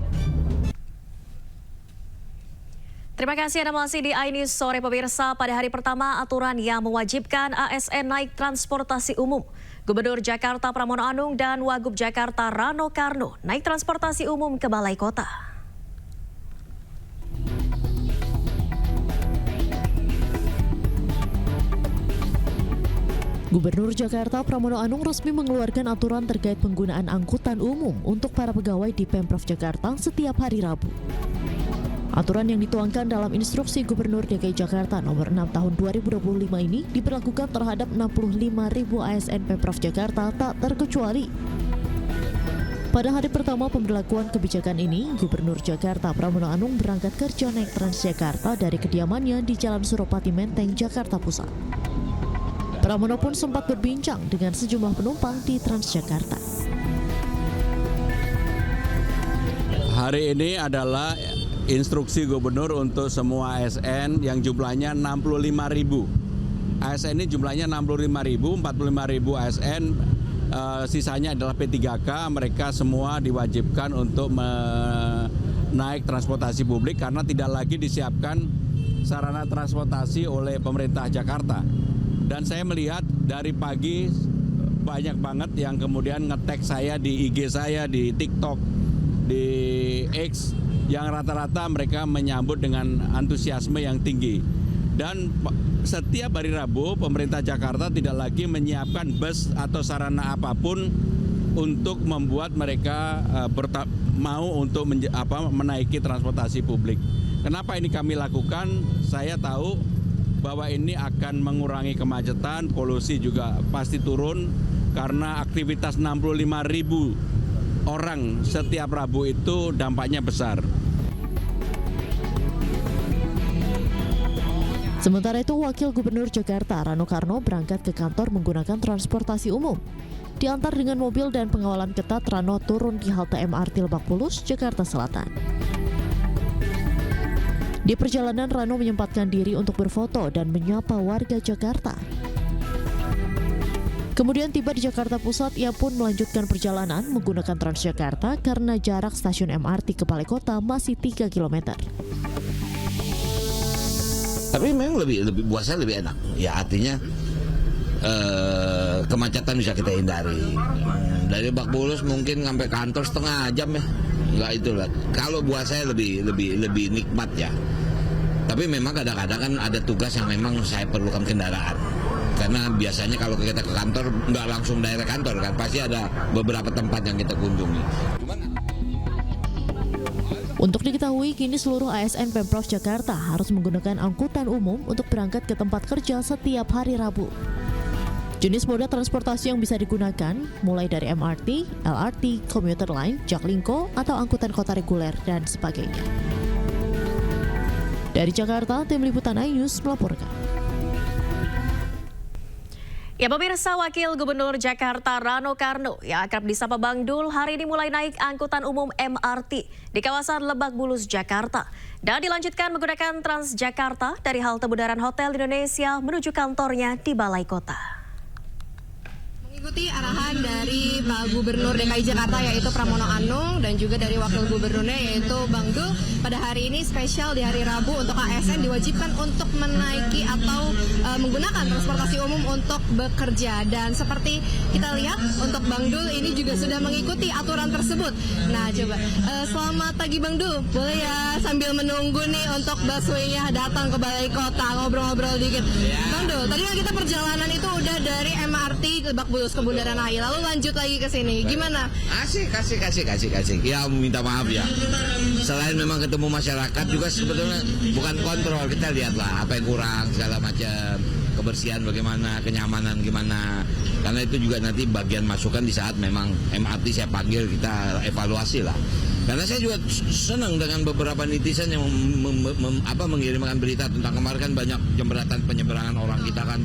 Terima kasih Anda masih di iNews Sore. Pemirsa, pada hari pertama aturan yang mewajibkan ASN naik transportasi umum, Gubernur Jakarta Pramono Anung dan Wagub Jakarta Rano Karno naik transportasi umum ke Balai Kota.
Gubernur Jakarta Pramono Anung resmi mengeluarkan aturan terkait penggunaan angkutan umum untuk para pegawai di Pemprov Jakarta setiap hari Rabu. Aturan yang dituangkan dalam instruksi Gubernur DKI Jakarta nomor 6 tahun 2025 ini diberlakukan terhadap 65.000 ASN Pemprov Jakarta tak terkecuali. Pada hari pertama pemberlakuan kebijakan ini, Gubernur Jakarta Pramono Anung berangkat kerja naik Transjakarta dari kediamannya di Jalan Suropati Menteng, Jakarta Pusat. Pramono pun sempat berbincang dengan sejumlah penumpang di Transjakarta.
Hari ini adalah instruksi gubernur untuk semua ASN yang jumlahnya 65.000. ASN ini jumlahnya 65.000, 45.000 ASN, sisanya adalah P3K. Mereka semua diwajibkan untuk naik transportasi publik karena tidak lagi disiapkan sarana transportasi oleh pemerintah Jakarta. Dan saya melihat dari pagi banyak banget yang kemudian nge-tag saya di IG saya, di TikTok, di X, yang rata-rata mereka menyambut dengan antusiasme yang tinggi. Dan setiap hari Rabu pemerintah Jakarta tidak lagi menyiapkan bus atau sarana apapun untuk membuat mereka mau untuk menaiki transportasi publik. Kenapa ini kami lakukan? Saya tahu bahwa ini akan mengurangi kemacetan, polusi juga pasti turun karena aktivitas 65.000 orang setiap Rabu itu dampaknya besar.
Sementara itu, Wakil Gubernur Jakarta Rano Karno berangkat ke kantor menggunakan transportasi umum. Diantar dengan mobil dan pengawalan ketat, Rano turun di halte MRT Lebak Bulus, Jakarta Selatan. Di perjalanan, Rano menyempatkan diri untuk berfoto dan menyapa warga Jakarta. Kemudian tiba di Jakarta Pusat, ia pun melanjutkan perjalanan menggunakan Transjakarta karena jarak stasiun MRT ke Balai Kota masih 3 km.
Tapi memang lebih buat saya lebih enak. Ya artinya kemacetan bisa kita hindari. Dari Lebak Bulus mungkin sampai kantor setengah jam ya. Enggak itulah. Kalau buat saya lebih nikmat ya. Tapi memang kadang-kadang kan ada tugas yang memang saya perlukan kendaraan. Karena biasanya kalau kita ke kantor nggak langsung daerah kantor kan, pasti ada beberapa tempat yang kita kunjungi.
Untuk diketahui, kini seluruh ASN Pemprov Jakarta harus menggunakan angkutan umum untuk berangkat ke tempat kerja setiap hari Rabu. Jenis moda transportasi yang bisa digunakan mulai dari MRT, LRT, komuter line, Jaklingko, atau angkutan kota reguler, dan sebagainya. Dari Jakarta, Tim Liputan iNews melaporkan.
Ya, pemirsa, Wakil Gubernur Jakarta Rano Karno yang akrab disapa Bang Dul hari ini mulai naik angkutan umum MRT di kawasan Lebak Bulus, Jakarta. Dan dilanjutkan menggunakan Transjakarta dari halte Bundaran Hotel Indonesia menuju kantornya di Balai Kota.
Mengikuti arahan dari Pak Gubernur DKI Jakarta yaitu Pramono Anung dan juga dari Wakil Gubernurnya yaitu Bang Dul, pada hari ini spesial di hari Rabu untuk ASN diwajibkan untuk menaiki atau menggunakan transportasi umum untuk bekerja. Dan seperti kita lihat untuk Bang Dul ini juga sudah mengikuti aturan tersebut. Nah coba, selamat pagi Bang Dul, boleh ya sambil menunggu nih untuk busway-nya datang ke Balai Kota, ngobrol-ngobrol dikit. Bang Dul, tadi kita perjalanan itu udah dari MRT Lebak Bulus ke Bundaran HI, lalu lanjut lagi ke sini. Gimana?
Asik. Ya minta maaf ya. Selain memang ketemu masyarakat juga sebetulnya bukan kontrol, kita lihatlah apa yang kurang segala macam, kebersihan bagaimana, kenyamanan gimana. Karena itu juga nanti bagian masukan di saat memang MRT saya panggil, kita evaluasi lah. Karena saya juga senang dengan beberapa netizen yang mengirimkan berita tentang kemarin kan banyak jembatan penyeberangan orang kita kan.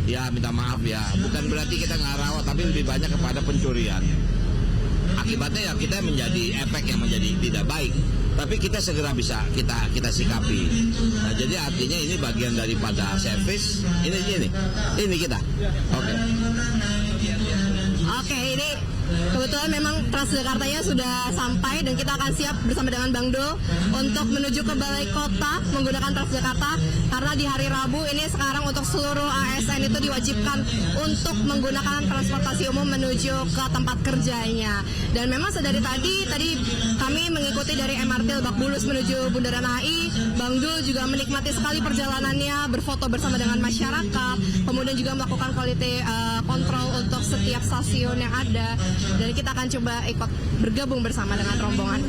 Ya minta maaf ya, bukan berarti kita nggak rawat, tapi lebih banyak kepada pencurian. Akibatnya ya kita menjadi efek yang menjadi tidak baik. Tapi kita segera bisa kita sikapi. Nah, jadi artinya ini bagian daripada servis. Ini kita.
Oke, ini kebetulan memang Transjakartanya sudah sampai dan kita akan siap bersama dengan Bang Dul untuk menuju ke Balai Kota menggunakan Transjakarta karena di hari Rabu ini sekarang untuk seluruh ASN itu diwajibkan untuk menggunakan transportasi umum menuju ke tempat kerjanya. Dan memang sedari tadi kami mengikuti dari MRT Lebak Bulus menuju Bundaran HI, Bang Dul juga menikmati sekali perjalanannya, berfoto bersama dengan masyarakat, kemudian juga melakukan quality control untuk setiap stasiun yang ada. Dan kita akan coba ikut bergabung bersama dengan rombongan.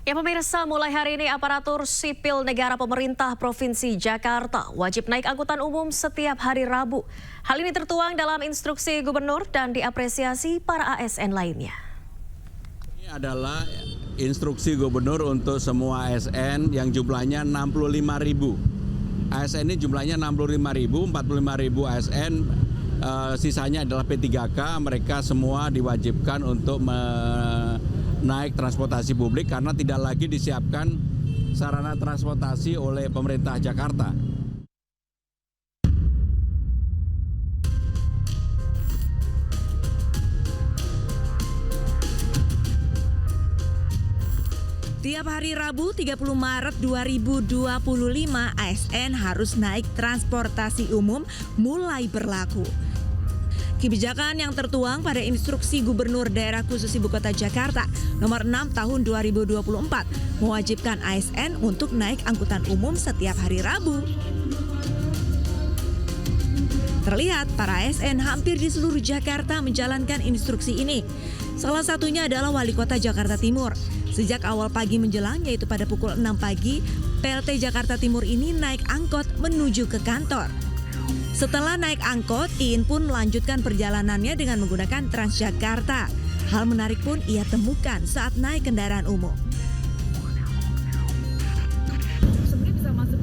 Ya pemirsa, mulai hari ini aparatur sipil negara pemerintah Provinsi Jakarta wajib naik angkutan umum setiap hari Rabu. Hal ini tertuang dalam instruksi gubernur dan diapresiasi para ASN lainnya.
Ini adalah instruksi gubernur untuk semua ASN yang jumlahnya 65.000. ASN ini jumlahnya 65.000, 45.000 ASN. Sisanya adalah P3K, mereka semua diwajibkan untuk naik transportasi publik karena tidak lagi disiapkan sarana transportasi oleh pemerintah Jakarta.
Tiap hari Rabu 30 Maret 2025 ASN harus naik transportasi umum mulai berlaku. Kebijakan yang tertuang pada Instruksi Gubernur Daerah Khusus Ibu Kota Jakarta Nomor 6 Tahun 2024 mewajibkan ASN untuk naik angkutan umum setiap hari Rabu. Terlihat para ASN hampir di seluruh Jakarta menjalankan instruksi ini. Salah satunya adalah Wali Kota Jakarta Timur. Sejak awal pagi menjelang, yaitu pada pukul 6 pagi, PLT Jakarta Timur ini naik angkot menuju ke kantor. Setelah naik angkot, Iin pun melanjutkan perjalanannya dengan menggunakan Transjakarta. Hal menarik pun ia temukan saat naik kendaraan umum.
Sebenarnya bisa masuk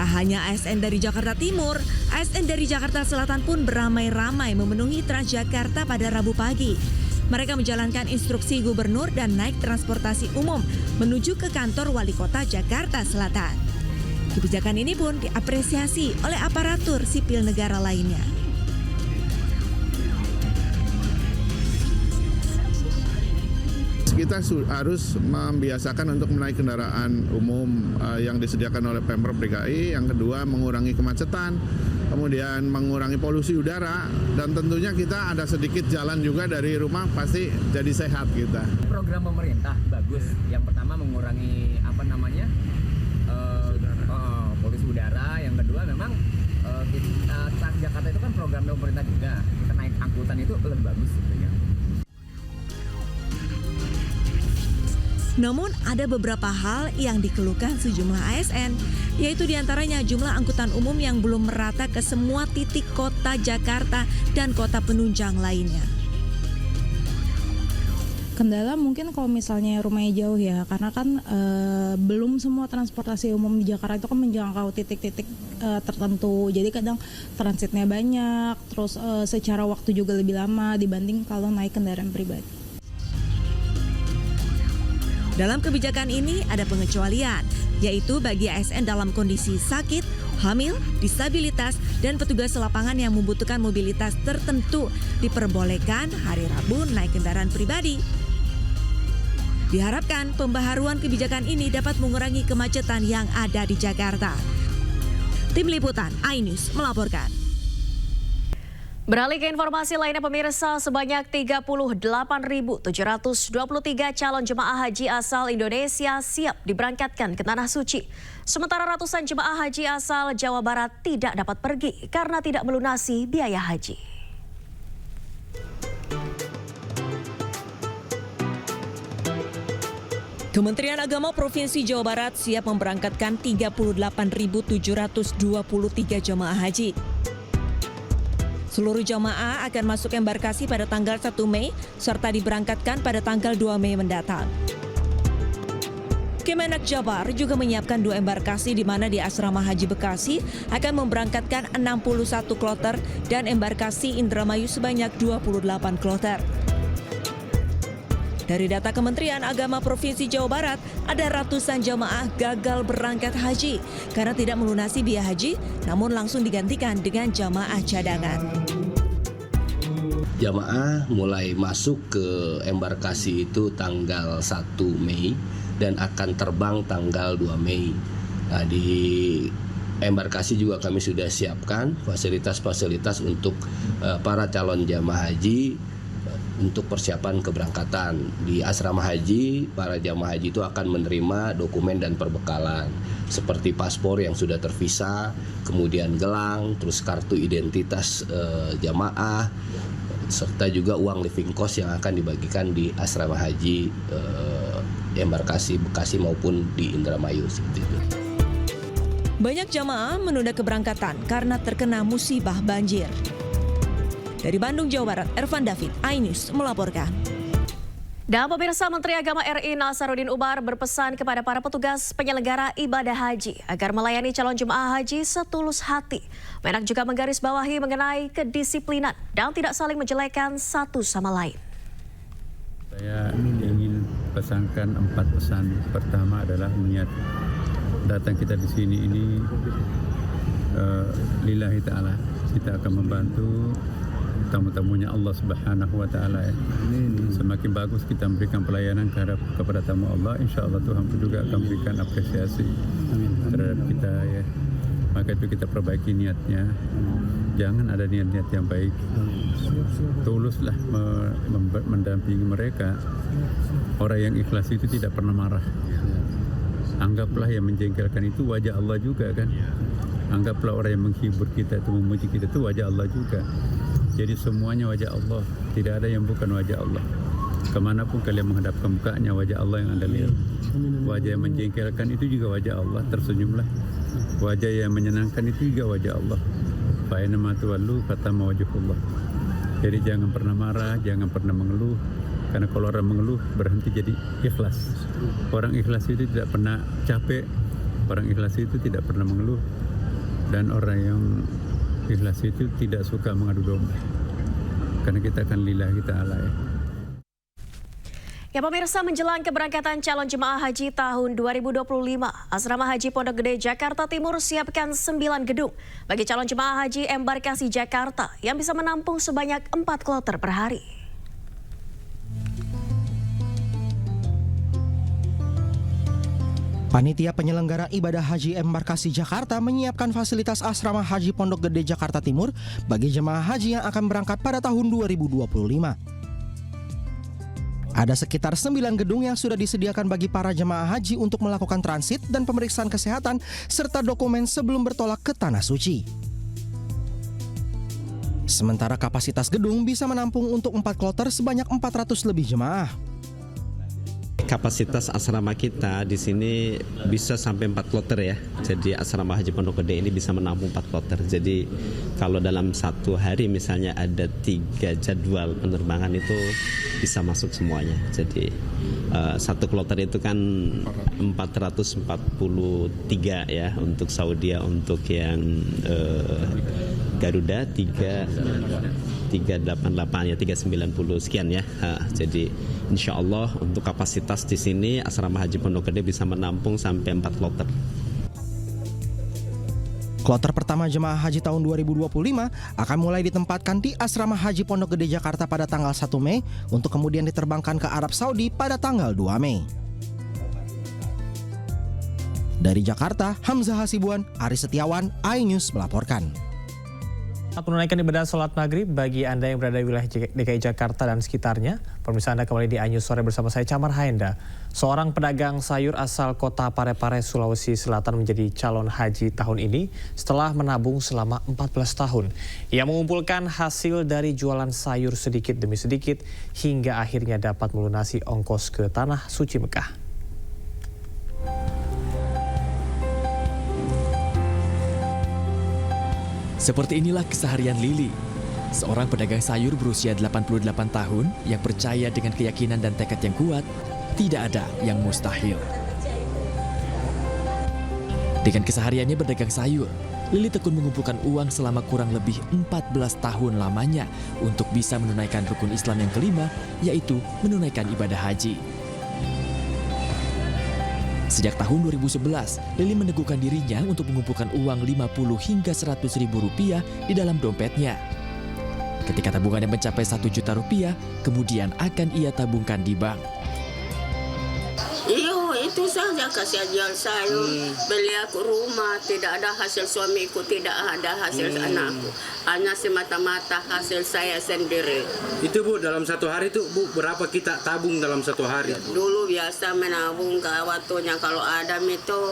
Tak hanya ASN dari Jakarta Timur, ASN dari Jakarta Selatan pun beramai-ramai memenuhi Transjakarta pada Rabu pagi. Mereka menjalankan instruksi gubernur dan naik transportasi umum menuju ke kantor Wali Kota Jakarta Selatan. Kebijakan ini pun diapresiasi oleh aparatur sipil negara lainnya.
Kita harus membiasakan untuk menaik kendaraan umum yang disediakan oleh Pemprov DKI. Yang kedua, mengurangi kemacetan, kemudian mengurangi polusi udara, dan tentunya kita ada sedikit jalan juga dari rumah, pasti jadi sehat kita.
Program pemerintah bagus. Yang pertama mengurangi polusi udara. Yang kedua memang Transjakarta itu kan program pemerintah juga. Kita naik angkutan itu lebih bagus sebenarnya.
Namun ada beberapa hal yang dikeluhkan sejumlah ASN, yaitu diantaranya jumlah angkutan umum yang belum merata ke semua titik kota Jakarta dan kota penunjang lainnya.
Kendala mungkin kalau misalnya rumahnya jauh ya, karena kan belum semua transportasi umum di Jakarta itu kan menjangkau titik-titik tertentu. Jadi kadang transitnya banyak, terus secara waktu juga lebih lama dibanding kalau naik kendaraan pribadi.
Dalam kebijakan ini ada pengecualian, yaitu bagi ASN dalam kondisi sakit, hamil, disabilitas, dan petugas lapangan yang membutuhkan mobilitas tertentu diperbolehkan hari Rabu naik kendaraan pribadi. Diharapkan pembaharuan kebijakan ini dapat mengurangi kemacetan yang ada di Jakarta. Tim Liputan iNews melaporkan.
Beralih ke informasi lainnya pemirsa, sebanyak 38.723 calon jemaah haji asal Indonesia siap diberangkatkan ke Tanah Suci. Sementara ratusan jemaah haji asal Jawa Barat tidak dapat pergi karena tidak melunasi biaya haji.
Kementerian Agama Provinsi Jawa Barat siap memberangkatkan 38.723 jemaah haji. Seluruh jamaah akan masuk embarkasi pada tanggal 1 Mei serta diberangkatkan pada tanggal 2 Mei mendatang. Kemenak Jabar juga menyiapkan 2 embarkasi di mana di Asrama Haji Bekasi akan memberangkatkan 61 kloter dan embarkasi Indramayu sebanyak 28 kloter. Dari data Kementerian Agama Provinsi Jawa Barat, ada ratusan jamaah gagal berangkat haji karena tidak melunasi biaya haji, namun langsung digantikan dengan jamaah cadangan.
Jamaah mulai masuk ke embarkasi itu tanggal 1 Mei dan akan terbang tanggal 2 Mei. Nah, di embarkasi juga kami sudah siapkan fasilitas-fasilitas untuk para calon jamaah haji untuk persiapan keberangkatan. Di asrama haji, para jamaah haji itu akan menerima dokumen dan perbekalan seperti paspor yang sudah tervisa, kemudian gelang, terus kartu identitas jamaah, serta juga uang living cost yang akan dibagikan di asrama haji embarkasi Bekasi maupun di Indramayu seperti itu.
Banyak jamaah menunda keberangkatan karena terkena musibah banjir. Dari Bandung, Jawa Barat, Ervan David, iNews melaporkan.
Dan pemirsa, Menteri Agama RI Nasaruddin Umar berpesan kepada para petugas penyelenggara ibadah haji agar melayani calon jemaah haji setulus hati. Menak juga menggarisbawahi mengenai kedisiplinan dan tidak saling menjelekkan satu sama lain.
Saya ingin pesankan 4 pesan. Pertama adalah niat datang kita di sini ini lillahi ta'ala. Kita akan membantu tamu-tamunya Allah Subhanahu wa Ta'ala. Semakin bagus kita memberikan pelayanan kepada tamu Allah, insya Allah Tuhan pun juga akan memberikan apresiasi terhadap kita ya. Maka itu kita perbaiki niatnya. Jangan ada niat-niat yang baik. Tuluslah mendampingi mereka. Orang yang ikhlas itu tidak pernah marah. Anggaplah yang menjengkelkan itu wajah Allah juga kan. Anggaplah orang yang menghibur kita itu, memuji kita itu wajah Allah juga. Jadi semuanya wajah Allah, tidak ada yang bukan wajah Allah. Kemanapun kalian menghadapkan mukanya, wajah Allah yang Anda lihat. Wajah yang menjengkelkan itu juga wajah Allah, tersenyumlah. Wajah yang menyenangkan itu juga wajah Allah. Fa'inama tuwallu fatama wajhullah. Jadi jangan pernah marah, jangan pernah mengeluh. Karena kalau orang mengeluh berhenti jadi ikhlas. Orang ikhlas itu tidak pernah capek. Orang ikhlas itu tidak pernah mengeluh. Dan orang yang ikhlas itu tidak suka mengadu domba. Karena kita akan lillahi ta'ala ya.
Ya pemirsa, menjelang keberangkatan calon jemaah haji tahun 2025, Asrama Haji Pondok Gede Jakarta Timur siapkan 9 gedung bagi calon jemaah haji embarkasi Jakarta yang bisa menampung sebanyak 4 kloter per hari.
Panitia penyelenggara ibadah haji embarkasi Jakarta menyiapkan fasilitas Asrama Haji Pondok Gede Jakarta Timur bagi jemaah haji yang akan berangkat pada tahun 2025. Ada sekitar 9 gedung yang sudah disediakan bagi para jemaah haji untuk melakukan transit dan pemeriksaan kesehatan serta dokumen sebelum bertolak ke Tanah Suci. Sementara kapasitas gedung bisa menampung untuk 4 kloter sebanyak 400 lebih jemaah.
Kapasitas asrama kita di sini bisa sampai 4 kloter ya. Jadi asrama Haji Pondok Gede ini bisa menampung 4 kloter. Jadi kalau dalam satu hari misalnya ada 3 jadwal penerbangan itu bisa masuk semuanya. Jadi satu kloter itu kan 443 ya untuk Saudi, untuk yang Garuda 388 ya 390 sekian ya. Jadi insya Allah untuk kapasitas di sini Asrama Haji Pondok Gede bisa menampung sampai 4 kloter.
Kloter pertama jemaah haji tahun 2025 akan mulai ditempatkan di Asrama Haji Pondok Gede Jakarta pada tanggal 1 Mei untuk kemudian diterbangkan ke Arab Saudi pada tanggal 2 Mei. Dari Jakarta, Hamzah Hasibuan, Ari Setiawan, iNews melaporkan.
Menunaikan ibadah sholat maghrib bagi Anda yang berada di wilayah DKI Jakarta dan sekitarnya. Pemirsa, Anda kembali di iNews Sore bersama saya Camar Haenda. Seorang pedagang sayur asal kota Parepare, Sulawesi Selatan menjadi calon haji tahun ini setelah menabung selama 14 tahun. Ia mengumpulkan hasil dari jualan sayur sedikit demi sedikit hingga akhirnya dapat melunasi ongkos ke Tanah Suci Mekah.
Seperti inilah keseharian Lili, seorang pedagang sayur berusia 88 tahun yang percaya dengan keyakinan dan tekad yang kuat, tidak ada yang mustahil. Dengan kesehariannya berdagang sayur, Lili tekun mengumpulkan uang selama kurang lebih 14 tahun lamanya untuk bisa menunaikan rukun Islam yang kelima, yaitu menunaikan ibadah haji. Sejak tahun 2011, Lili meneguhkan dirinya untuk mengumpulkan uang 50 hingga 100 ribu rupiah di dalam dompetnya. Ketika tabungannya mencapai 1 juta rupiah, kemudian akan ia tabungkan di bank.
Iyo, itu saja kasih jual sayur, beli aku rumah, tidak ada hasil suamiku, tidak ada hasil anakku, hanya semata-mata hasil saya sendiri.
Itu Bu, dalam satu hari itu Bu, berapa kita tabung dalam satu hari?
Dulu biasa menabung ke waktunya kalau ada itu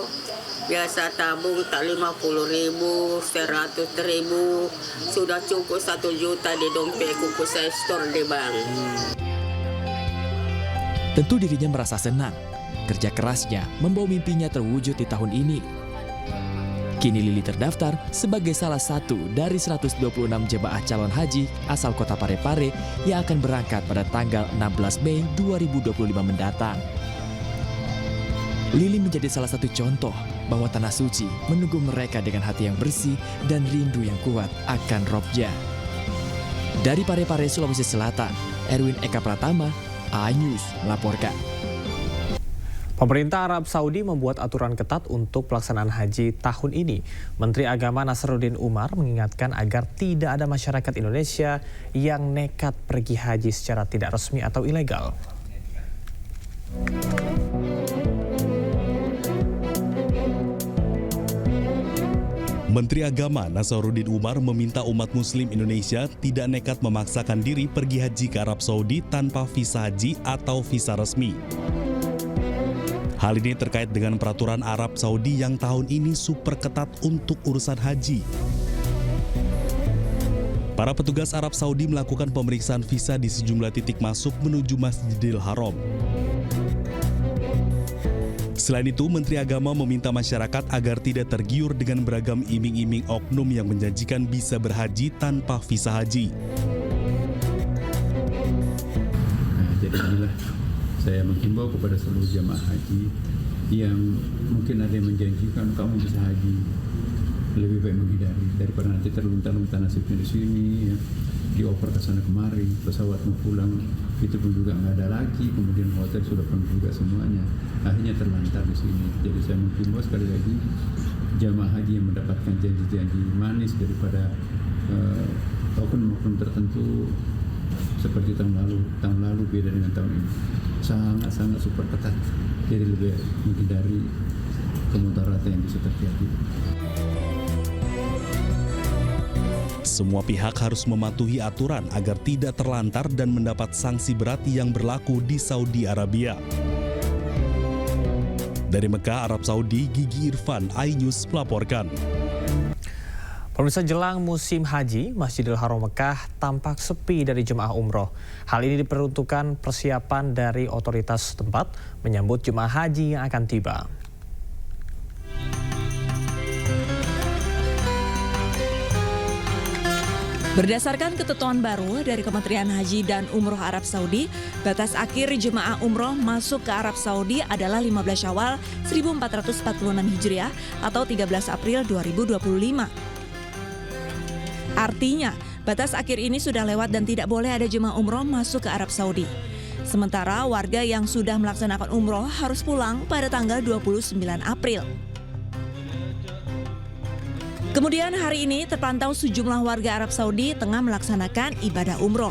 biasa tabung tak 50 ribu, 100 ribu, sudah cukup 1 juta di dompet kuku saya store di bank.
Tentu dirinya merasa senang. Kerja kerasnya membawa mimpinya terwujud di tahun ini. Kini Lili terdaftar sebagai salah satu dari 126 jemaah calon haji asal kota Parepare yang akan berangkat pada tanggal 16 Mei 2025 mendatang. Lili menjadi salah satu contoh bahwa Tanah Suci menunggu mereka dengan hati yang bersih dan rindu yang kuat akan Robnya. Dari Parepare, Sulawesi Selatan, Erwin Eka Pratama, iNews melaporkan.
Pemerintah Arab Saudi membuat aturan ketat untuk pelaksanaan haji tahun ini. Menteri Agama Nasruddin Umar mengingatkan agar tidak ada masyarakat Indonesia yang nekat pergi haji secara tidak resmi atau ilegal.
Menteri Agama Nasruddin Umar meminta umat muslim Indonesia tidak nekat memaksakan diri pergi haji ke Arab Saudi tanpa visa haji atau visa resmi. Hal ini terkait dengan peraturan Arab Saudi yang tahun ini super ketat untuk urusan haji. Para petugas Arab Saudi melakukan pemeriksaan visa di sejumlah titik masuk menuju Masjidil Haram. Selain itu, Menteri Agama meminta masyarakat agar tidak tergiur dengan beragam iming-iming oknum yang menjanjikan bisa berhaji tanpa visa haji.
Jadi inilah saya menghimbau kepada seluruh jamaah haji yang mungkin ada yang menjanjikan kamu bisa haji lebih baik menghindari daripada nanti terlunta-lunta nasibnya di sini ya. Dioper ke sana kemari, pesawat mau pulang itu pun juga nggak ada lagi, kemudian hotel sudah penuh juga semuanya, akhirnya terlantar di sini. Jadi saya menghimbau sekali lagi jamaah haji yang mendapatkan janji-janji manis daripada oknum-oknum tertentu seperti tahun lalu beda dengan tahun ini, sangat super ketat. Jadi lebih menghindari kemudaratan yang bisa terjadi.
Semua pihak harus mematuhi aturan agar tidak terlantar dan mendapat sanksi berat yang berlaku di Saudi Arabia. Dari Mekah, Arab Saudi, Gigi Irfan, iNews melaporkan.
Pemirsa, jelang musim haji, Masjidil Haram Mekah tampak sepi dari jemaah umroh. Hal ini diperuntukkan persiapan dari otoritas setempat menyambut jemaah haji yang akan tiba.
Berdasarkan ketentuan baru dari Kementerian Haji dan Umroh Arab Saudi, batas akhir jemaah umroh masuk ke Arab Saudi adalah 15 Syawal 1446 Hijriah atau 13 April 2025. Artinya, batas akhir ini sudah lewat dan tidak boleh ada jemaah umroh masuk ke Arab Saudi. Sementara warga yang sudah melaksanakan umroh harus pulang pada tanggal 29 April. Kemudian hari ini terpantau sejumlah warga Arab Saudi tengah melaksanakan ibadah umroh.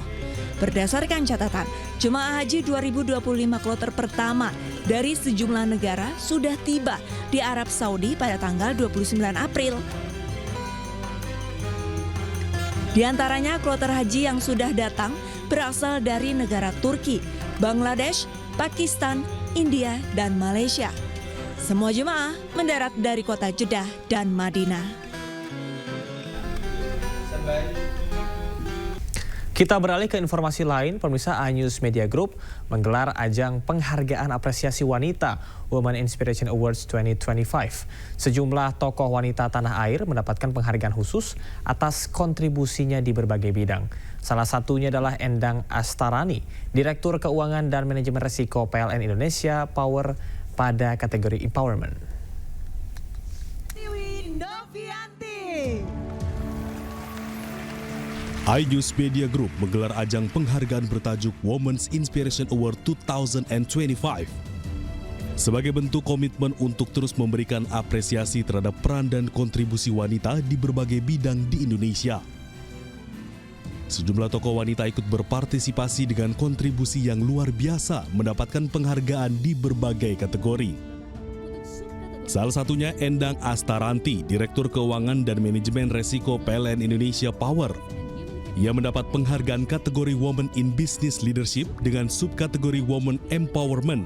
Berdasarkan catatan, jemaah haji 2025 kloter pertama dari sejumlah negara sudah tiba di Arab Saudi pada tanggal 29 April. Di antaranya kloter haji yang sudah datang berasal dari negara Turki, Bangladesh, Pakistan, India, dan Malaysia. Semua jemaah mendarat dari kota Jeddah dan Madinah.
Kita beralih ke informasi lain. Pemirsa, iNews Media Group menggelar ajang penghargaan apresiasi wanita Women Inspiration Awards 2025. Sejumlah tokoh wanita tanah air mendapatkan penghargaan khusus atas kontribusinya di berbagai bidang. Salah satunya adalah Endang Astarani, Direktur Keuangan dan Manajemen Risiko PLN Indonesia Power pada kategori Empowerment.
iNews Media Group menggelar ajang penghargaan bertajuk Women's Inspiration Award 2025 sebagai bentuk komitmen untuk terus memberikan apresiasi terhadap peran dan kontribusi wanita di berbagai bidang di Indonesia. Sejumlah tokoh wanita ikut berpartisipasi dengan kontribusi yang luar biasa mendapatkan penghargaan di berbagai kategori. Salah satunya Endang Astaranti, Direktur Keuangan dan Manajemen Risiko PLN Indonesia Power. Ia mendapat penghargaan kategori Women in Business Leadership dengan subkategori Women Empowerment.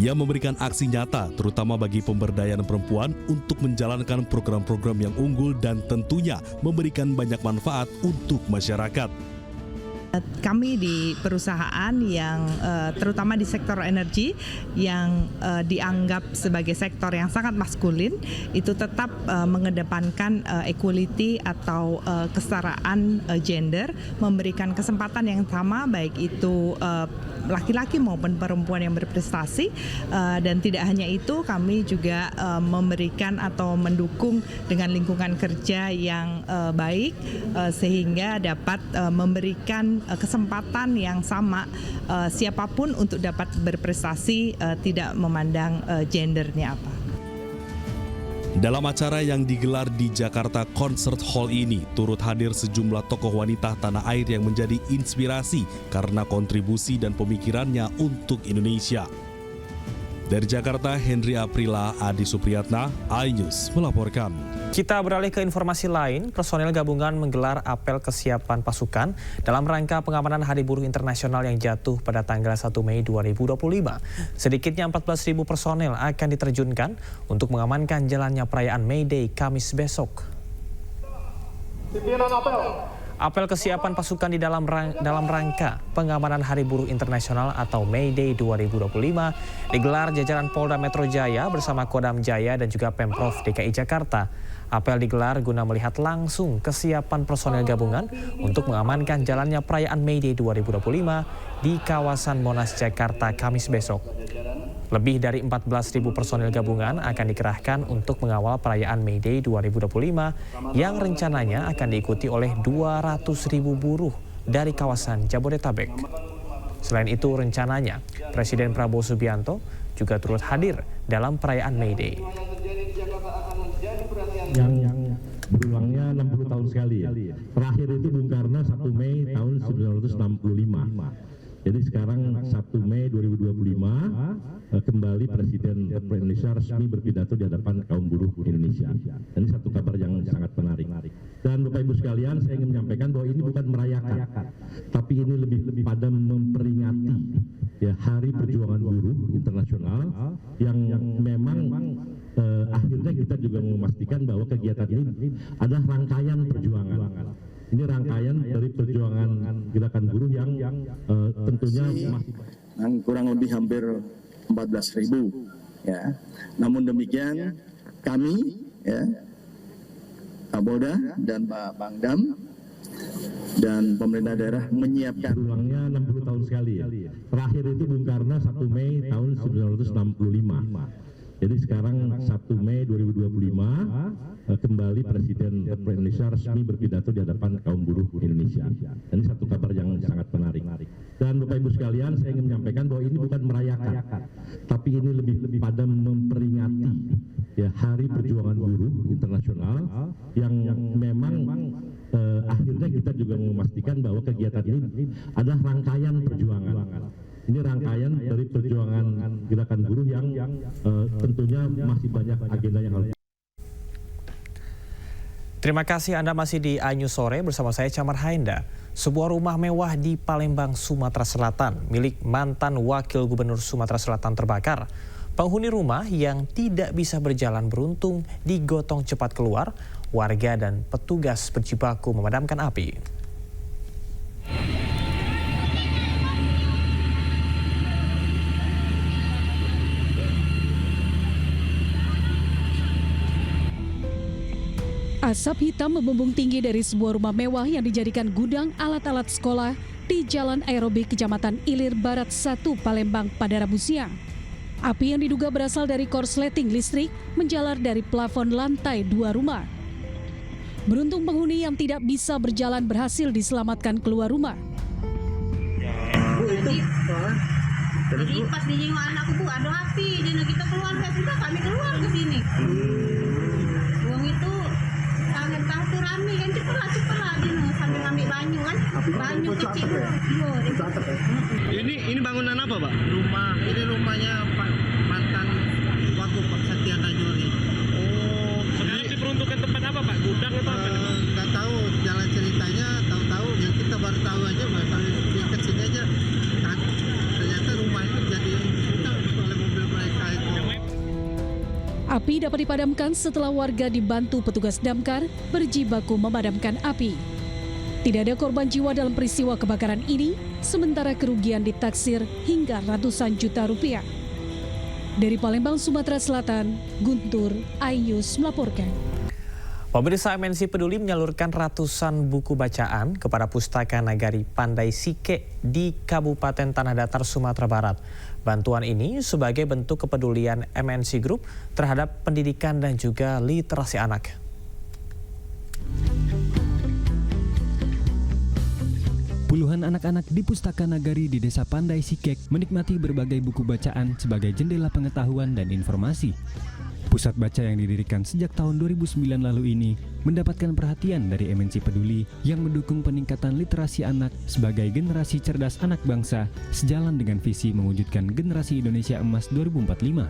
Ia memberikan aksi nyata terutama bagi pemberdayaan perempuan untuk menjalankan program-program yang unggul dan tentunya memberikan banyak manfaat untuk masyarakat.
Kami di perusahaan yang terutama di sektor energi yang dianggap sebagai sektor yang sangat maskulin itu tetap mengedepankan equality atau kesetaraan gender, memberikan kesempatan yang sama baik itu laki-laki maupun perempuan yang berprestasi, dan tidak hanya itu kami juga memberikan atau mendukung dengan lingkungan kerja yang baik sehingga dapat memberikan kesempatan yang sama siapapun untuk dapat berprestasi, tidak memandang gendernya apa.
Dalam acara yang digelar di Jakarta Concert Hall ini, turut hadir sejumlah tokoh wanita tanah air yang menjadi inspirasi karena kontribusi dan pemikirannya untuk Indonesia. Dari Jakarta, Henry Aprila, Adi Supriyatna, iNews melaporkan.
Kita beralih ke informasi lain. Personel gabungan menggelar apel kesiapan pasukan dalam rangka pengamanan Hari Buruh Internasional yang jatuh pada tanggal 1 Mei 2025. Sedikitnya 14.000 personel akan diterjunkan untuk mengamankan jalannya perayaan May Day Kamis besok. Apel kesiapan pasukan di dalam rangka pengamanan Hari Buruh Internasional atau May Day 2025 digelar jajaran Polda Metro Jaya bersama Kodam Jaya dan juga Pemprov DKI Jakarta. Apel digelar guna melihat langsung kesiapan personel gabungan untuk mengamankan jalannya perayaan May Day 2025 di kawasan Monas, Jakarta, Kamis besok. Lebih dari 14.000 personel gabungan akan dikerahkan untuk mengawal perayaan May Day 2025 yang rencananya akan diikuti oleh 200.000 buruh dari kawasan Jabodetabek. Selain itu, rencananya Presiden Prabowo Subianto juga turut hadir dalam perayaan May Day.
Yang berulangnya 60 tahun sekali ya. Terakhir itu Bung Karno 1 Mei tahun 1965. Jadi sekarang 1 Mei 2025 kembali Presiden Republik Indonesia resmi berpidato di hadapan kaum buruh Indonesia. Ini satu kabar yang sangat menarik. Dan Bapak Ibu sekalian, saya ingin menyampaikan bahwa ini bukan merayakan, tapi ini lebih pada memperingati ya Hari Perjuangan Buruh Internasional yang memang akhirnya kita juga memastikan bahwa kegiatan ini adalah rangkaian perjuangan. Ini rangkaian dari perjuangan gerakan buruh yang tentunya masih
kurang lebih hampir 14.000 ya. Namun demikian kami ya Kapolda dan Pak Pangdam dan pemerintah daerah menyiapkan
ulangnya 60 tahun sekali ya. Terakhir itu Bung Karno 1 Mei tahun 1965. Jadi sekarang 1 Mei 2025 kembali Presiden Republik Indonesia resmi berpidato di hadapan kaum buruh Indonesia. Ini satu kabar yang sangat menarik. Dan Bapak Ibu sekalian, saya ingin menyampaikan bahwa ini bukan merayakan, tapi ini lebih pada memperingati ya Hari Perjuangan Buruh Internasional yang memang akhirnya kita juga memastikan bahwa kegiatan ini adalah rangkaian perjuangan. Ini rangkaian dari perjuangan gerakan buruh yang tentunya masih banyak agenda yang harus.
Terima kasih Anda masih di iNews Sore bersama saya Chamar Haenda. Sebuah rumah mewah di Palembang, Sumatera Selatan milik mantan Wakil Gubernur Sumatera Selatan terbakar. Penghuni rumah yang tidak bisa berjalan beruntung digotong cepat keluar. Warga dan petugas berjibaku memadamkan api.
Asap hitam membumbung tinggi dari sebuah rumah mewah yang dijadikan gudang alat-alat sekolah di Jalan Aerobik, Kecamatan Ilir Barat 1, Palembang pada Rabu siang. Api yang diduga berasal dari korsleting listrik menjalar dari plafon lantai 2 rumah. Beruntung penghuni yang tidak bisa berjalan berhasil diselamatkan keluar rumah.
Jadi pas dijenguk anakku, Bu, ada api, jadi kita keluar, sudah kami keluar ke sini. Uang itu tahu tuh rame kan, cepatlah sambil ngambil banyu kan, banyu kecil.
Ini bangunan apa, Pak? Ini rumahnya Pak mantan Wakil Pak Setia Kajuri. Oh, sekarang diperuntukkan tempat apa, Pak? Gudang atau apa? Nggak tahu jalan ceritanya, tahu yang kita baru tahu aja, baru tahu ke sini aja. Ternyata rumah itu jadi gudang oleh mobil mereka itu.
Api dapat dipadamkan setelah warga dibantu petugas damkar berjibaku memadamkan api. Tidak ada korban jiwa dalam peristiwa kebakaran ini, sementara kerugian ditaksir hingga ratusan juta rupiah. Dari Palembang, Sumatera Selatan, Guntur, iNews melaporkan.
Pemirsa, MNC Peduli menyalurkan ratusan buku bacaan kepada Pustaka Nagari Pandai Sike di Kabupaten Tanah Datar, Sumatera Barat. Bantuan ini sebagai bentuk kepedulian MNC Group terhadap pendidikan dan juga literasi anak.
Puluhan anak-anak di Pustaka Nagari di Desa Pandai Sikek menikmati berbagai buku bacaan sebagai jendela pengetahuan dan informasi. Pusat baca yang didirikan sejak tahun 2009 lalu ini mendapatkan perhatian dari MNC Peduli yang mendukung peningkatan literasi anak sebagai generasi cerdas anak bangsa sejalan dengan visi mewujudkan generasi Indonesia Emas 2045.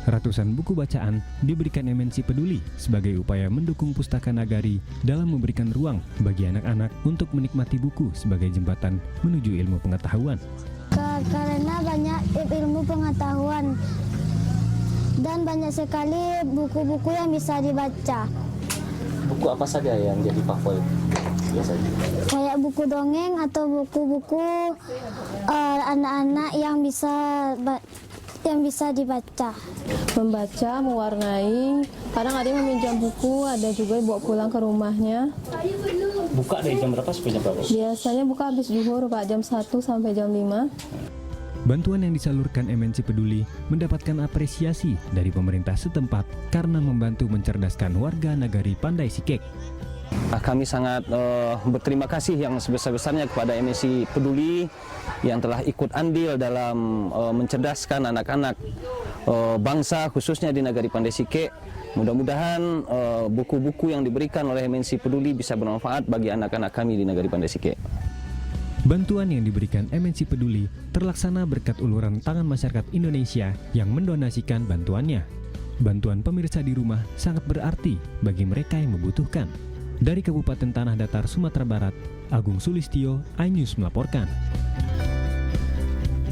Ratusan buku bacaan diberikan MNC Peduli sebagai upaya mendukung Pustaka Nagari dalam memberikan ruang bagi anak-anak untuk menikmati buku sebagai jembatan menuju ilmu pengetahuan.
Karena banyak ilmu pengetahuan dan banyak sekali buku-buku yang bisa dibaca.
Buku apa saja yang jadi favorit biasanya?
Kayak buku dongeng atau buku-buku anak-anak yang bisa yang bisa dibaca.
Membaca, mewarnai, kadang ada yang meminjam buku, ada juga bawa pulang ke rumahnya.
Buka dari jam berapa sampai jam berapa?
Biasanya buka habis zuhur Pak, jam 1 sampai jam 5.
Bantuan yang disalurkan MNC Peduli mendapatkan apresiasi dari pemerintah setempat karena membantu mencerdaskan warga Nagari Pandai Sikek.
Kami sangat berterima kasih yang sebesar-besarnya kepada MNC Peduli yang telah ikut andil dalam mencerdaskan anak-anak bangsa khususnya di Nagari Pandai Sikek. Mudah-mudahan buku-buku yang diberikan oleh MNC Peduli bisa bermanfaat bagi anak-anak kami di Nagari Pandai Sikek.
Bantuan yang diberikan MNC Peduli terlaksana berkat uluran tangan masyarakat Indonesia yang mendonasikan bantuannya. Bantuan pemirsa di rumah sangat berarti bagi mereka yang membutuhkan. Dari Kabupaten Tanah Datar, Sumatera Barat, Agung Sulistyo, iNews melaporkan.